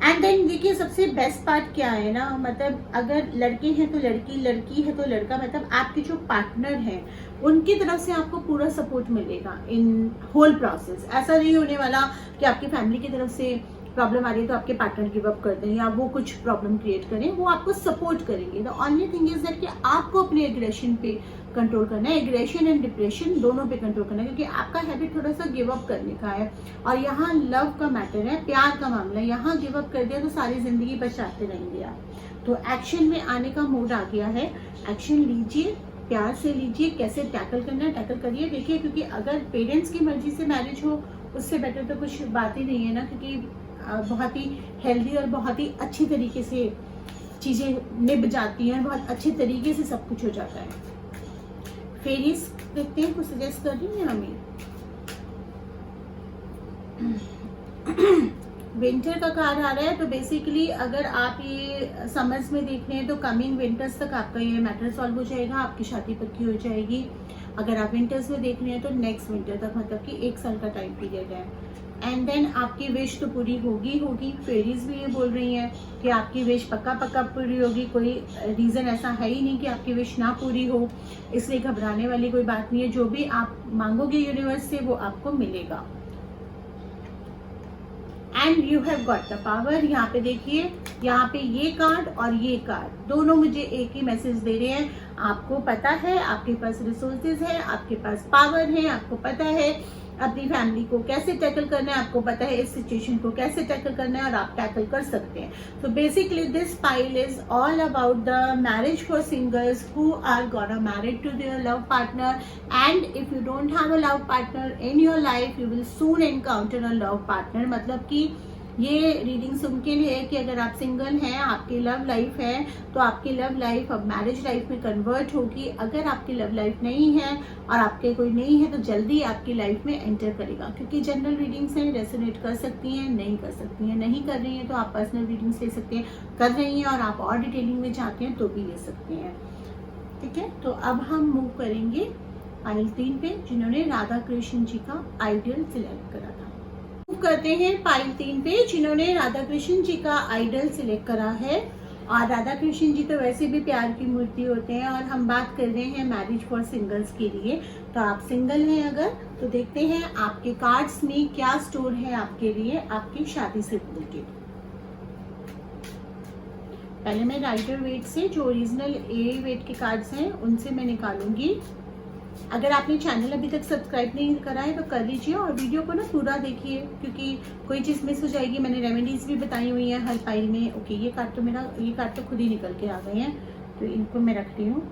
एंड देन देखिए सबसे बेस्ट पार्ट क्या है ना, मतलब अगर लड़के हैं तो लड़की, लड़की है तो लड़का, मतलब आपके जो पार्टनर हैं उनकी तरफ से आपको पूरा सपोर्ट मिलेगा इन होल प्रोसेस। ऐसा नहीं होने वाला कि आपकी फैमिली की तरफ से प्रॉब्लम आ रही है तो आपके पार्टनर गिव अप कर दें या वो कुछ प्रॉब्लम क्रिएट करें, वो आपको सपोर्ट करेंगे। The only thing is that कि आपको अपने एग्रेशन पे कंट्रोल करना है, एग्रेशन एंड डिप्रेशन दोनों पे कंट्रोल करना है, क्योंकि आपका हैबिट थोड़ा सा गिव अप करने का है और यहाँ लव का मैटर है, प्यार का मामला है। यहाँ गिव अप कर दिया तो सारी जिंदगी बचाते रहेंगे आप। तो एक्शन में आने का मूड आ गया है, एक्शन लीजिए, प्यार से लीजिए, कैसे टैकल करना है टैकल करिए। देखिए, क्योंकि अगर पेरेंट्स की मर्जी से मैरिज हो उससे बेटर तो कुछ बात ही नहीं है ना, क्योंकि बहुत ही हेल्दी और बहुत ही अच्छी तरीके से चीज़ें निभ जाती हैं, बहुत अच्छे तरीके से सब कुछ हो जाता है। फेरीज देखते हैं, कुछ सजेस्ट कर रही है हमें। विंटर का कार्ड आ रहा है, तो बेसिकली अगर आप ये समर्स में देख रहे हैं तो कमिंग विंटर्स तक आपका ये मैटर सॉल्व हो जाएगा, आपकी शादी पक्की हो जाएगी। अगर आप विंटर्स में देख रहे हैं तो नेक्स्ट विंटर तक, मतलब कि 1 साल का टाइम पीरियड है। एंड देन आपकी विश तो पूरी होगी। फेरीज भी ये बोल रही हैं कि आपकी विश पक्का पूरी होगी, कोई रीज़न ऐसा है ही नहीं कि आपकी विश ना पूरी हो, इसलिए घबराने वाली कोई बात नहीं है। जो भी आप मांगोगे यूनिवर्स से वो आपको मिलेगा। And you have got the power. यहाँ पे देखिए, यहाँ पे ये कार्ड और ये कार्ड दोनों मुझे एक ही मैसेज दे रहे हैं। आपको पता है, आपके पास रिसोर्सेज है, आपके पास पावर है, आपको पता है अपनी फैमिली को कैसे टैकल करना है, आपको पता है इस सिचुएशन को कैसे टैकल करना है और आप टैकल कर सकते हैं। तो basically this pile is all about the marriage for singles who are gonna married to their love partner, and if you don't have a love partner in your life you will soon encounter a love partner. मतलब कि ये रीडिंग सुनके है कि अगर आप सिंगल हैं, आपकी लव लाइफ है, तो आपकी लव लाइफ अब मैरिज लाइफ में कन्वर्ट होगी। अगर आपकी लव लाइफ नहीं है और आपके कोई नहीं है तो जल्दी आपकी लाइफ में एंटर करेगा, क्योंकि जनरल रीडिंग्स हैं, रेजोनेट कर सकती हैं, नहीं कर सकती हैं। नहीं कर रही हैं तो आप पर्सनल रीडिंग्स ले सकते हैं, कर रही हैं और आप और डिटेलिंग में चाहते हैं तो भी ले सकते हैं। ठीक है, तो अब हम मूव करेंगे पाइल 3 पे, जिन्होंने राधा कृष्ण जी का आइडियल सिलेक्ट करा था। करते हैं पाइल 3 पे, जिन्होंने राधा कृष्ण जी का आइडल सिलेक्ट करा है। और राधा कृष्ण जी तो वैसे भी प्यार की मूर्ति होते हैं, और हम बात कर रहे हैं मैरिज फॉर सिंगल्स के लिए। तो आप सिंगल हैं अगर, तो देखते हैं आपके कार्ड्स में क्या स्टोर है आपके लिए आपकी शादी से रिलेटेड। पहले मैं राइटर वेट से, जो ओरिजिनल ए वेट के कार्ड्स हैं उनसे मैं निकालूंगी। अगर आपने चैनल अभी तक सब्सक्राइब नहीं करा है तो कर लीजिए और वीडियो को ना पूरा देखिए, क्योंकि कोई चीज़ मिस हो जाएगी। मैंने रेमेडीज भी बताई हुई हैं हर पाइल में। ओके, ये कार्ड तो खुद ही निकल के आ गए हैं, तो इनको मैं रखती हूँ।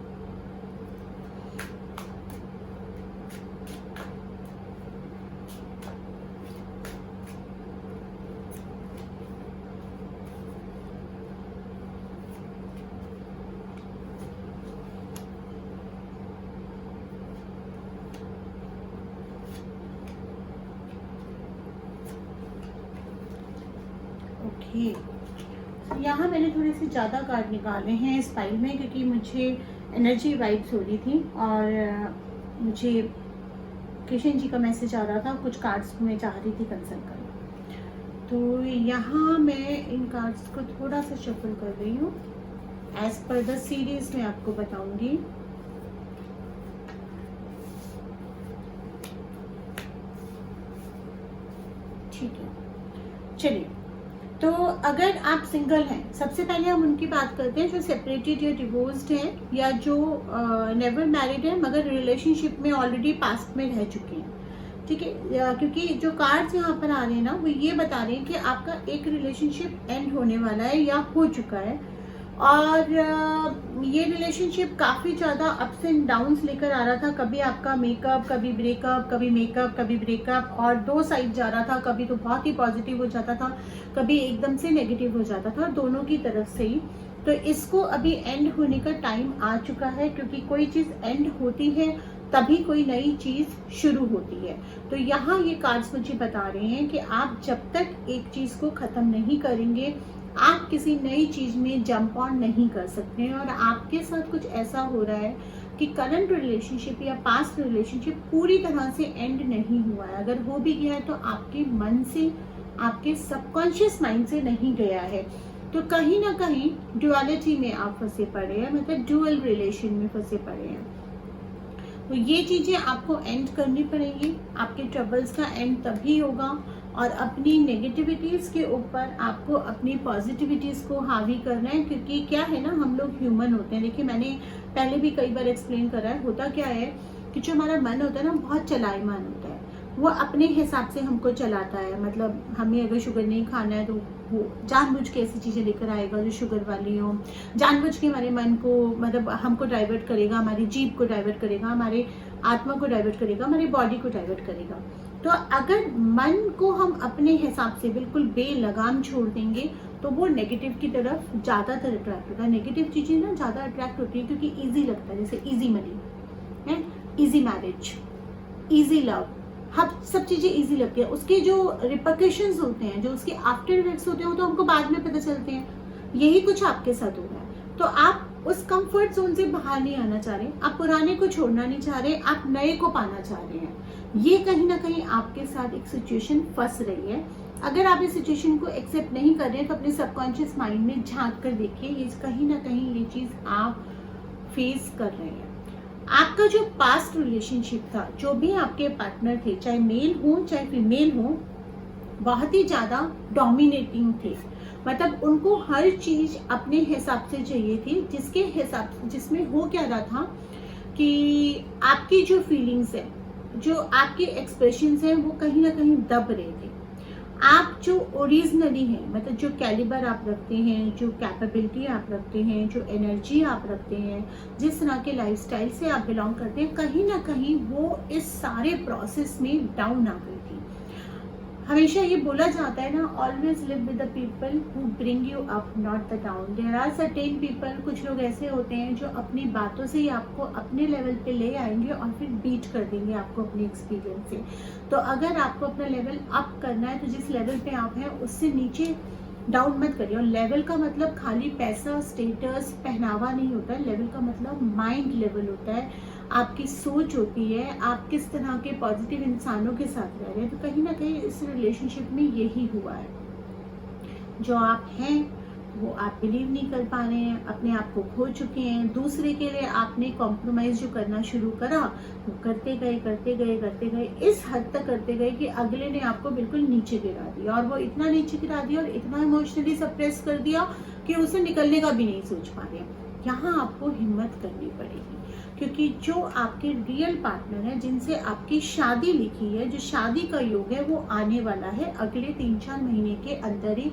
यहाँ मैंने थोड़े से ज़्यादा कार्ड निकाले हैं इस फाइल में, क्योंकि मुझे एनर्जी वाइब्स हो रही थी और मुझे कृष्ण जी का मैसेज आ रहा था। कुछ कार्ड्स को मैं चाह रही थी कंसल्ट करना, तो यहाँ मैं इन कार्ड्स को थोड़ा सा शफल कर रही हूँ। एज पर द सीरीज मैं आपको बताऊंगी। ठीक है, चलिए। तो अगर आप सिंगल हैं, सबसे पहले हम उनकी बात करते हैं जो सेपरेटेड या डिवोर्स्ड हैं, या जो नेवर मैरिड है मगर रिलेशनशिप में ऑलरेडी पास्ट में रह चुके हैं। ठीक है, क्योंकि जो कार्ड्स यहाँ पर आ रहे हैं ना, वो ये बता रहे हैं कि आपका एक रिलेशनशिप एंड होने वाला है या हो चुका है, और ये रिलेशनशिप काफ़ी ज़्यादा अप्स एंड डाउन्स लेकर आ रहा था। कभी आपका मेकअप, कभी ब्रेकअप, कभी मेकअप, कभी ब्रेकअप, और 2 साइड जा रहा था। कभी तो बहुत ही पॉजिटिव हो जाता था, कभी एकदम से नेगेटिव हो जाता था, दोनों की तरफ से ही। तो इसको अभी एंड होने का टाइम आ चुका है, क्योंकि कोई चीज़ एंड होती है तभी कोई नई चीज़ शुरू होती है। तो यहाँ ये कार्ड्स मुझे बता रहे हैं कि आप जब तक एक चीज़ को ख़त्म नहीं करेंगे, आप किसी नई चीज़ में जंप ऑन नहीं कर सकते हैं। और आपके साथ कुछ ऐसा हो रहा है कि करंट रिलेशनशिप या पास्ट रिलेशनशिप पूरी तरह से एंड नहीं हुआ है। अगर हो भी गया है तो आपके मन से, आपके सबकॉन्शियस माइंड से नहीं गया है। तो कहीं ना कहीं ड्युअलिटी में आप फंसे पड़े हैं, मतलब ड्यूअल रिलेशन में फंसे पड़े हैं। तो ये चीज़ें आपको एंड करनी पड़ेंगी। आपके ट्रबल्स का एंड तभी होगा और अपनी नेगेटिविटीज़ के ऊपर आपको अपनी पॉजिटिविटीज़ को हावी करना है। क्योंकि क्या है ना, हम लोग ह्यूमन होते हैं। देखिए, मैंने पहले भी कई बार एक्सप्लेन करा है, होता क्या है कि जो हमारा मन होता है ना, बहुत चलायमान होता है। वो अपने हिसाब से हमको चलाता है। मतलब हमें अगर शुगर नहीं खाना है तो वो जानबूझ के ऐसी चीज़ें लेकर आएगा जो शुगर वाली हो, जानबूझ के हमारे मन को, मतलब हमको डाइवर्ट करेगा, हमारी जीभ को डाइवर्ट करेगा, हमारे आत्मा को डाइवर्ट करेगा, हमारी बॉडी को डाइवर्ट करेगा। तो अगर मन को हम अपने हिसाब से बिल्कुल बेलगाम छोड़ देंगे तो वो नेगेटिव की तरफ ज़्यादातर अट्रैक्ट होता है। नेगेटिव चीज़ें ना ज़्यादा अट्रैक्ट होती है क्योंकि ईजी लगता है, जैसे ईजी मनी है, ईजी मैरिज, ईजी लव, हम सब चीज़ें ईजी लगती है। उसके जो रिपरकशंस होते हैं, जो उसके आफ्टर इफेक्ट्स होते हैं, वो तो हमको बाद में पता चलते हैं। यही कुछ आपके साथ हो रहा है। तो आप उस कंफर्ट जोन से बाहर नहीं आना चाह रहे, आप पुराने को छोड़ना नहीं चाह रहे, आप नए को पाना चाह रहे हैं। ये कहीं ना कहीं आपके साथ एक सिचुएशन फंस रही है। अगर आप इस सिचुएशन को एक्सेप्ट नहीं कर रहे हैं तो अपने सबकॉन्शियस माइंड में झांक कर देखिए, ये कहीं ना कहीं ये चीज़ आप फेस कर रहे हैं। आपका जो पास्ट रिलेशनशिप था, जो भी आपके पार्टनर थे, चाहे मेल हो चाहे फीमेल हो, बहुत ही ज़्यादा डोमिनेटिंग थे। मतलब उनको हर चीज़ अपने हिसाब से चाहिए थी, जिसके हिसाब से, जिसमें हो क्या रहा था कि आपकी जो फीलिंग्स है, जो आपके एक्सप्रेशंस हैं, वो कहीं ना कहीं दब रहे थे। आप जो ओरिजिनली हैं, मतलब जो कैलिबर आप रखते हैं, जो कैपेबिलिटी आप रखते हैं, जो एनर्जी आप रखते हैं, जिस तरह के लाइफस्टाइल से आप बिलोंग करते हैं, कहीं ना कहीं वो इस सारे प्रोसेस में डाउन आ गई थी। हमेशा ये बोला जाता है ना, always live with the people who bring you up, not the down. There are certain people, कुछ लोग ऐसे होते हैं जो अपनी बातों से ही आपको अपने लेवल पे ले आएंगे और फिर बीट कर देंगे आपको अपने एक्सपीरियंस से। तो अगर आपको अपना लेवल अप करना है तो जिस लेवल पे आप हैं उससे नीचे डाउन मत करिए। और लेवल का मतलब खाली पैसा, स्टेटस, पहनावा नहीं होता है। लेवल का मतलब माइंड लेवल होता है, आपकी सोच होती है, आप किस तरह के पॉजिटिव इंसानों के साथ रह रहे हैं। तो कहीं ना कहीं इस रिलेशनशिप में यही हुआ है। जो आप हैं वो आप बिलीव नहीं कर पा रहे हैं, अपने आप को खो चुके हैं। दूसरे के लिए आपने कॉम्प्रोमाइज जो करना शुरू करा वो करते गए, इस हद तक करते गए कि अगले ने आपको बिल्कुल नीचे गिरा दिया। और वो इतना नीचे गिरा दिया और इतना इमोशनली सप्रेस कर दिया कि उसे निकलने का भी नहीं सोच पा रहे। यहाँ आपको हिम्मत करनी पड़ेगी, क्योंकि जो आपके रियल पार्टनर है, जिनसे आपकी शादी लिखी है, जो शादी का योग है, वो आने वाला है अगले 3-4 महीने के अंदर ही।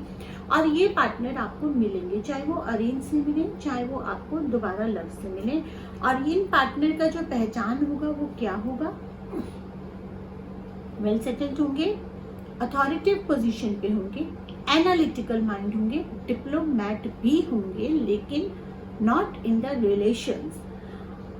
और ये पार्टनर आपको मिलेंगे, चाहे वो अरेंज से मिले, चाहे वो आपको दोबारा लव से मिले। और इन पार्टनर का जो पहचान होगा वो क्या होगा, वेल सेटल्ड होंगे, अथॉरिटेटिव पोजीशन पे होंगे, एनालिटिकल माइंड होंगे, डिप्लोमैट भी होंगे, लेकिन not in the relations,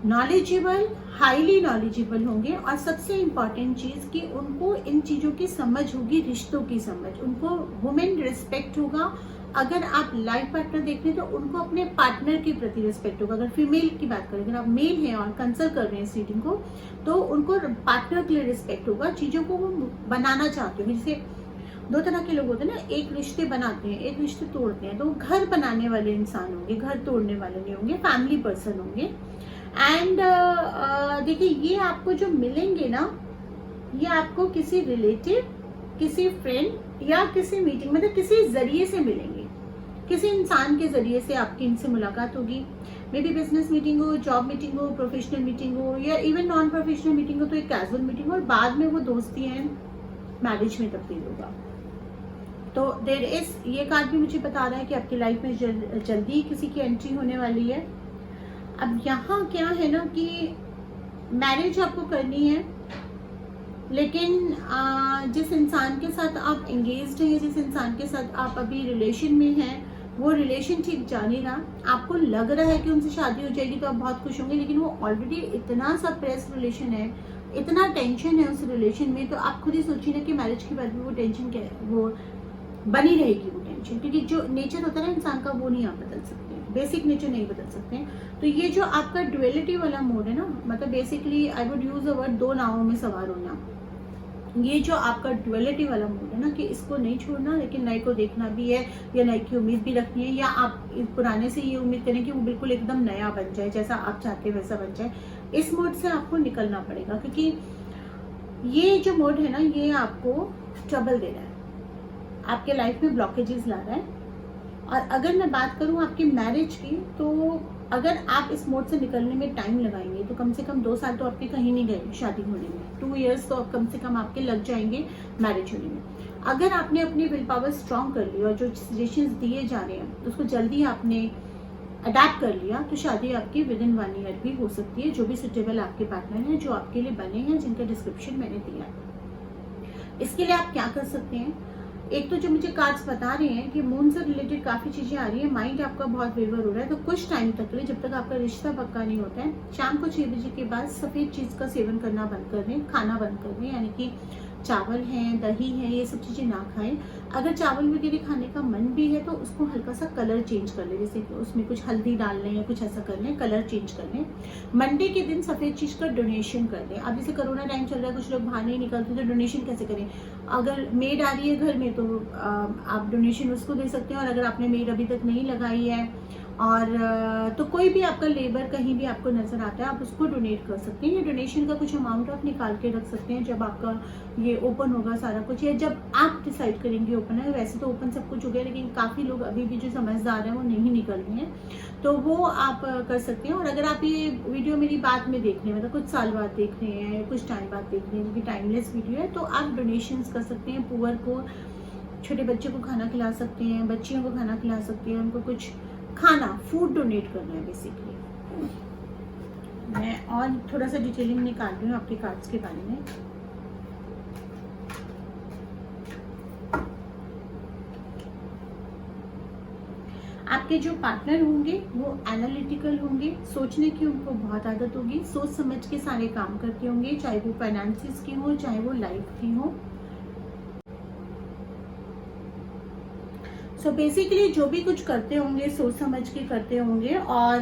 knowledgeable, highly knowledgeable होंगे। और सबसे इम्पॉर्टेंट चीज़ कि उनको इन चीज़ों की समझ होगी, रिश्तों की समझ, उनको वुमेन रिस्पेक्ट होगा। अगर आप लाइफ पार्टनर देख रहे हैं तो उनको अपने पार्टनर के प्रति रिस्पेक्ट होगा। अगर फीमेल की बात करें, अगर आप मेल हैं और कंसल्ट कर रहे हैं इस रीडिंग को, तो उनको पार्टनर के लिए रिस्पेक्ट होगा। चीज़ों को वो बनाना चाहते हो, जैसे 2 तरह के लोग होते हैं ना, एक रिश्ते बनाते हैं, एक रिश्ते तोड़ते हैं। तो घर बनाने वाले इंसान होंगे, घर तोड़ने वाले नहीं होंगे, फैमिली पर्सन होंगे। एंड देखिए, ये आपको जो मिलेंगे ना, ये आपको किसी रिलेटिव, किसी फ्रेंड या किसी मीटिंग, मतलब किसी जरिए से मिलेंगे, किसी इंसान के जरिए से आपकी इनसे मुलाकात होगी। मे बी बिजनेस मीटिंग हो, जॉब मीटिंग हो, प्रोफेशनल मीटिंग हो, या इवन नॉन प्रोफेशनल मीटिंग हो, तो एक कैजुअल मीटिंग हो, और बाद में वो दोस्ती एंड मैरिज में तब्दील होगा। तो देयर इज, ये कार्ड भी मुझे बता रहा है कि आपकी लाइफ में जल्दी किसी की एंट्री होने वाली है। अब यहाँ क्या है ना कि मैरिज आपको करनी है, लेकिन जिस इंसान के साथ आप एंगेज्ड हैं, जिस इंसान के साथ आप अभी रिलेशन में हैं, वो रिलेशन ठीक जा नहीं रहा। आपको लग रहा है कि उनसे शादी हो जाएगी तो आप बहुत खुश होंगे, लेकिन वो ऑलरेडी इतना सा प्रेस रिलेशन है, इतना टेंशन है उस रिलेशन में। तो आप खुद ही सोचिए ना कि मैरिज के बाद भी वो टेंशन क्या है, वो बनी रहेगी वो टेंशन, क्योंकि जो नेचर होता है ना इंसान का, वो नहीं आप बदल सकते, बेसिक नेचर नहीं बदल सकते। तो ये जो आपका ड्युअलिटी वाला मोड है ना, मतलब basically I would use a word, 2 नावों में सवार होना। ये जो आपका ड्युअलिटी वाला मोड है ना, कि इसको नहीं छोड़ना, लेकिन नए को देखना भी है, या नए की उम्मीद भी रखनी है, या आप पुराने से ये उम्मीद करें कि वो बिल्कुल एकदम नया बन जाए, जैसा आप चाहते हैं वैसा बन जाए। इस मोड से आपको निकलना पड़ेगा, क्योंकि ये जो मोड है ना, ये आपको ट्रबल दे रहा है। आपके लाइफ में ब्लॉकेजेस ला रहा है। और अगर मैं बात करूं आपकी मैरिज की, तो अगर आप इस मोड से निकलने में टाइम लगाएंगे तो कम से कम 2 साल तो आपके कहीं नहीं गए शादी होने में, 2 इयर्स तो कम से कम आपके लग जाएंगे मैरिज होने में। अगर आपने अपनी विल पावर स्ट्रांग कर ली और जो सजेशंस दिए जा रहे हैं उसको जल्दी आपने अडेप्ट कर लिया, तो शादी आपकी विद इन 1 ईयर भी हो सकती है। जो भी सुटेबल आपके पार्टनर हैं, जो आपके लिए बने हैं, जिनका डिस्क्रिप्शन मैंने दिया। इसके लिए आप क्या कर सकते हैं, एक तो जो मुझे कार्ड्स बता रहे हैं कि मून से रिलेटेड काफी चीजें आ रही है, माइंड आपका बहुत फेवर हो रहा है, तो कुछ टाइम तक के लिए, जब तक आपका रिश्ता पक्का नहीं होता है, शाम को 6 बजे के बाद सफेद चीज का सेवन करना बंद कर दें, खाना बंद कर दें, यानी कि चावल है, दही है, ये सब चीजें ना खाएं। अगर चावल वगैरह खाने का मन भी है तो उसको हल्का सा कलर चेंज कर लें, जैसे कि उसमें कुछ हल्दी डाल लें या कुछ ऐसा कर लें, कलर चेंज कर लें। मंडे के दिन सफेद चीज का डोनेशन कर दें। अब जैसे कोरोना टाइम चल रहा है, कुछ लोग बाहर नहीं निकलते, तो डोनेशन कैसे करें? अगर मेड आ रही है घर में तो आप डोनेशन उसको दे सकते हैं, और अगर आपने मेड अभी तक नहीं लगाई है और तो कोई भी आपका लेबर कहीं भी आपको नजर आता है, आप उसको डोनेट कर सकते हैं। या डोनेशन का कुछ अमाउंट आप निकाल के रख सकते हैं जब आपका ये ओपन होगा सारा कुछ, या जब आप डिसाइड करेंगे ओपन है। वैसे तो ओपन सब कुछ हो गया, लेकिन काफ़ी लोग अभी भी जो समझदार हैं वो नहीं निकल रहे हैं, तो वो आप कर सकते हैं। और अगर आप ये वीडियो मेरी बाद में देख रहे हैं, मतलब कुछ साल बाद देख रहे हैं, कुछ टाइम बाद देख रहे हैं, क्योंकि टाइमलेस वीडियो है, तो आप डोनेशंस कर सकते हैं। पुअर को, छोटे बच्चे को खाना खिला सकते हैं, बच्चियों को खाना खिला सकते हैं, उनको कुछ खाना, फूड डोनेट करना है बेसिकली। मैं और थोड़ा सा डिटेलिंग निकाल रही हूँ आपके कार्ड्स के बारे में। आपके जो पार्टनर होंगे वो एनालिटिकल होंगे, सोचने की उनको बहुत आदत होगी, सोच समझ के सारे काम करते होंगे, चाहे वो फाइनेंसिस की हो, चाहे वो लाइफ की हो। सो बेसिकली जो भी कुछ करते होंगे सोच समझ के करते होंगे, और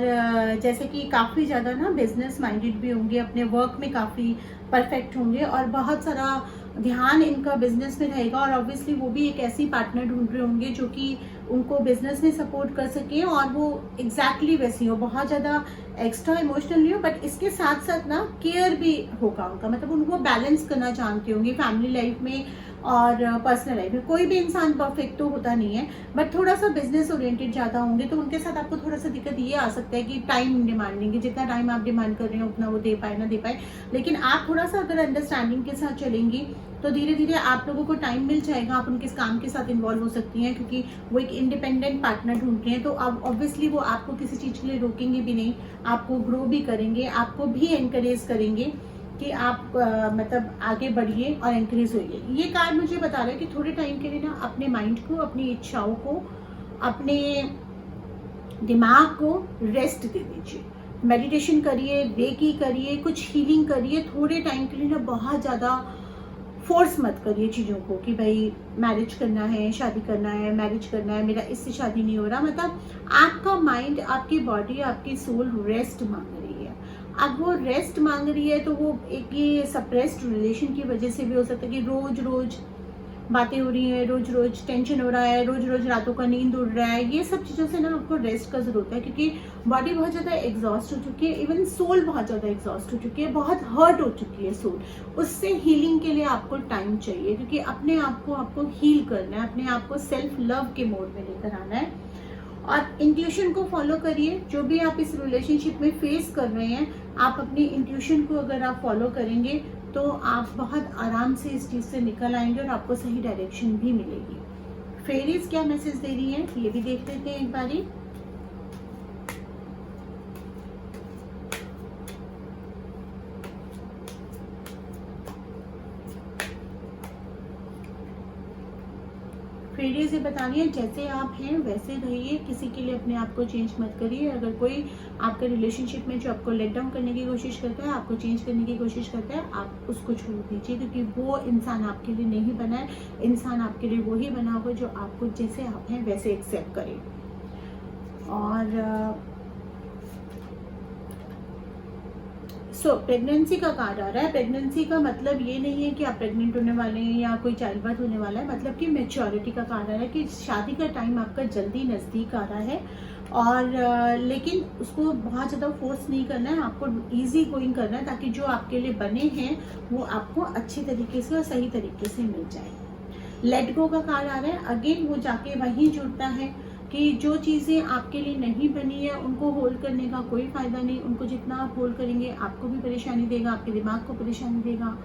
जैसे कि काफ़ी ज़्यादा ना बिजनेस माइंडेड भी होंगे, अपने वर्क में काफ़ी परफेक्ट होंगे, और बहुत सारा ध्यान इनका बिजनेस में रहेगा। और ऑब्वियसली वो भी एक ऐसी पार्टनर ढूंढ रहे होंगे जो कि उनको बिजनेस में सपोर्ट कर सके, और वो एग्जैक्टली वैसी हो, बहुत ज़्यादा एक्स्ट्रा इमोशनल नहीं हो, बट इसके साथ साथ ना केयर भी होगा उनका, मतलब उनको बैलेंस करना जानते होंगे फैमिली लाइफ में और पर्सनल लाइफ में। कोई भी इंसान परफेक्ट तो होता नहीं है, बट थोड़ा सा बिजनेस ओरिएंटेड ज़्यादा होंगे, तो उनके साथ आपको थोड़ा सा दिक्कत ये आ सकता है कि टाइम डिमांडिंग है, जितना टाइम आप डिमांड कर रहे हो उतना वो दे पाए ना दे पाए। लेकिन आप थोड़ा सा अगर अंडरस्टैंडिंग के साथ चलेंगी तो धीरे धीरे आप लोगों को टाइम मिल जाएगा, आप उनके काम के साथ इन्वॉल्व हो सकती हैं, क्योंकि वो एक इंडिपेंडेंट पार्टनर ढूंढ रहे हैं। तो अब ऑब्वियसली वो आपको किसी चीज़ के लिए रोकेंगे भी नहीं, आपको ग्रो भी करेंगे, आपको भी एनकरेज करेंगे कि आप मतलब आगे बढ़िए और एंकरेज होइए। ये कार्ड मुझे बता रहा है कि थोड़े टाइम के लिए ना अपने माइंड को, अपनी इच्छाओं को, अपने दिमाग को रेस्ट दे दीजिए। मेडिटेशन करिए, रेकी करिए, कुछ हीलिंग करिए। थोड़े टाइम के लिए ना बहुत ज़्यादा फोर्स मत करिए चीज़ों को कि भाई मैरिज करना है, शादी करना है, मैरिज करना है, मेरा इससे शादी नहीं हो रहा। मतलब आपका माइंड, आपकी बॉडी, आपकी सोल रेस्ट मांग रही है। अब वो रेस्ट मांग रही है तो वो एक ये सप्रेस्ड रिलेशन की वजह से भी हो सकता है कि रोज रोज बातें हो रही हैं, रोज रोज टेंशन हो रहा है, रोज रोज रातों का नींद उड़ रहा है। ये सब चीज़ों से ना आपको रेस्ट का जरूरत है, क्योंकि बॉडी बहुत ज़्यादा एग्जॉस्ट हो चुकी है, इवन सोल बहुत ज़्यादा एग्जॉस्ट हो चुकी है, बहुत हर्ट हो चुकी है सोल। उससे हीलिंग के लिए आपको टाइम चाहिए, क्योंकि अपने आप को आपको हील करना है, अपने आप को सेल्फ लव के मोड में लेकर आना है। और इंट्यूशन को फॉलो करिए। जो भी आप इस रिलेशनशिप में फेस कर रहे हैं, आप अपनी इंट्यूशन को अगर आप फॉलो करेंगे तो आप बहुत आराम से इस चीज़ से निकल आएंगे और आपको सही डायरेक्शन भी मिलेगी। फेरीज क्या मैसेज दे रही हैं ये भी देख लेते हैं एक बारी। फेरीज ये बता रही है जैसे आप हैं वैसे रहिए, किसी के लिए अपने आप को चेंज मत करिए। अगर कोई आपके रिलेशनशिप में जो आपको लेट डाउन करने की कोशिश करता है, आपको चेंज करने की कोशिश करता है, आप उसको छोड़ दीजिए, क्योंकि वो इंसान आपके लिए नहीं बना है। इंसान आपके लिए वही बना होगा जो आपको जैसे आप हैं वैसे एक्सेप्ट करे। और प्रेगनेंसी का कार्ड आ रहा है। प्रेगनेंसी का मतलब ये नहीं है कि आप प्रेग्नेंट होने वाले हैं या कोई चाइल्ड बर्थ होने वाला है, मतलब कि मैच्योरिटी का कार्ड आ रहा है कि शादी का टाइम आपका जल्दी नज़दीक आ रहा है। और लेकिन उसको बहुत ज़्यादा फोर्स नहीं करना है, आपको इजी गोइंग करना है, ताकि जो आपके लिए बने हैं वो आपको अच्छी तरीके से और सही तरीके से मिल जाए। लेट गो का कार्ड आ रहा है। अगेन वो जाके वहीं जुड़ता है कि जो चीज़ें आपके लिए नहीं बनी है उनको होल्ड करने का कोई फ़ायदा नहीं। उनको जितना आप होल्ड करेंगे आपको भी परेशानी देगा, आपके दिमाग को परेशानी देगा,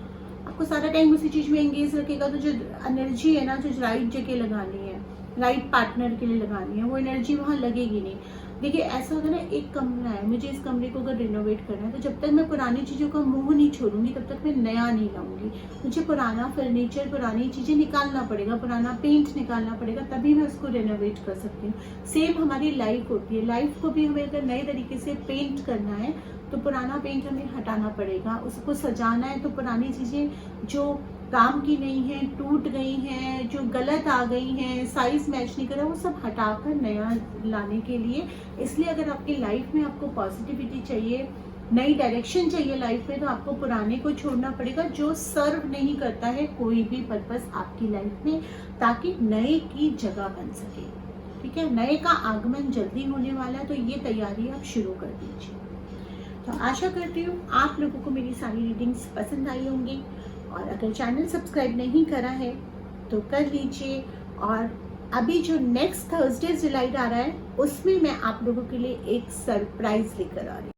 आपको सारा टाइम उसी चीज़ में एंगेज रखेगा। तो जो एनर्जी है ना, जो राइट जगह लगानी है, राइट पार्टनर के लिए लगानी है, वो एनर्जी वहाँ लगेगी नहीं। देखिए ऐसा होगा ना, एक कमरा है, मुझे इस कमरे को अगर रिनोवेट करना है तो जब तक मैं पुरानी चीज़ों का मुंह नहीं छोड़ूंगी तब तक मैं नया नहीं लाऊंगी। मुझे पुराना फर्नीचर, पुरानी चीज़ें निकालना पड़ेगा, पुराना पेंट निकालना पड़ेगा, तभी मैं उसको रिनोवेट कर सकती हूँ। सेम हमारी लाइफ होती है, लाइफ को भी हमें अगर नए तरीके से पेंट करना है तो पुराना पेंट हमें हटाना पड़ेगा। उसको सजाना है तो पुरानी चीज़ें जो काम की नहीं है, टूट गई हैं, जो गलत आ गई हैं, साइज मैच नहीं कर रहा, वो सब हटाकर नया लाने के लिए। इसलिए अगर आपकी लाइफ में आपको पॉजिटिविटी चाहिए, नई डायरेक्शन चाहिए लाइफ में, तो आपको पुराने को छोड़ना पड़ेगा जो सर्व नहीं करता है कोई भी पर्पस आपकी लाइफ में, ताकि नए की जगह बन सके। ठीक है, नए का आगमन जल्दी होने वाला है, तो ये तैयारी आप शुरू कर दीजिए। तो आशा करती हूँ आप लोगों को मेरी सारी रीडिंग्स पसंद आई होंगी, और अगर चैनल सब्सक्राइब नहीं करा है तो कर लीजिए। और अभी जो नेक्स्ट थर्सडे डिलाइट आ रहा है उसमें मैं आप लोगों के लिए एक सरप्राइज लेकर आ रही हूँ।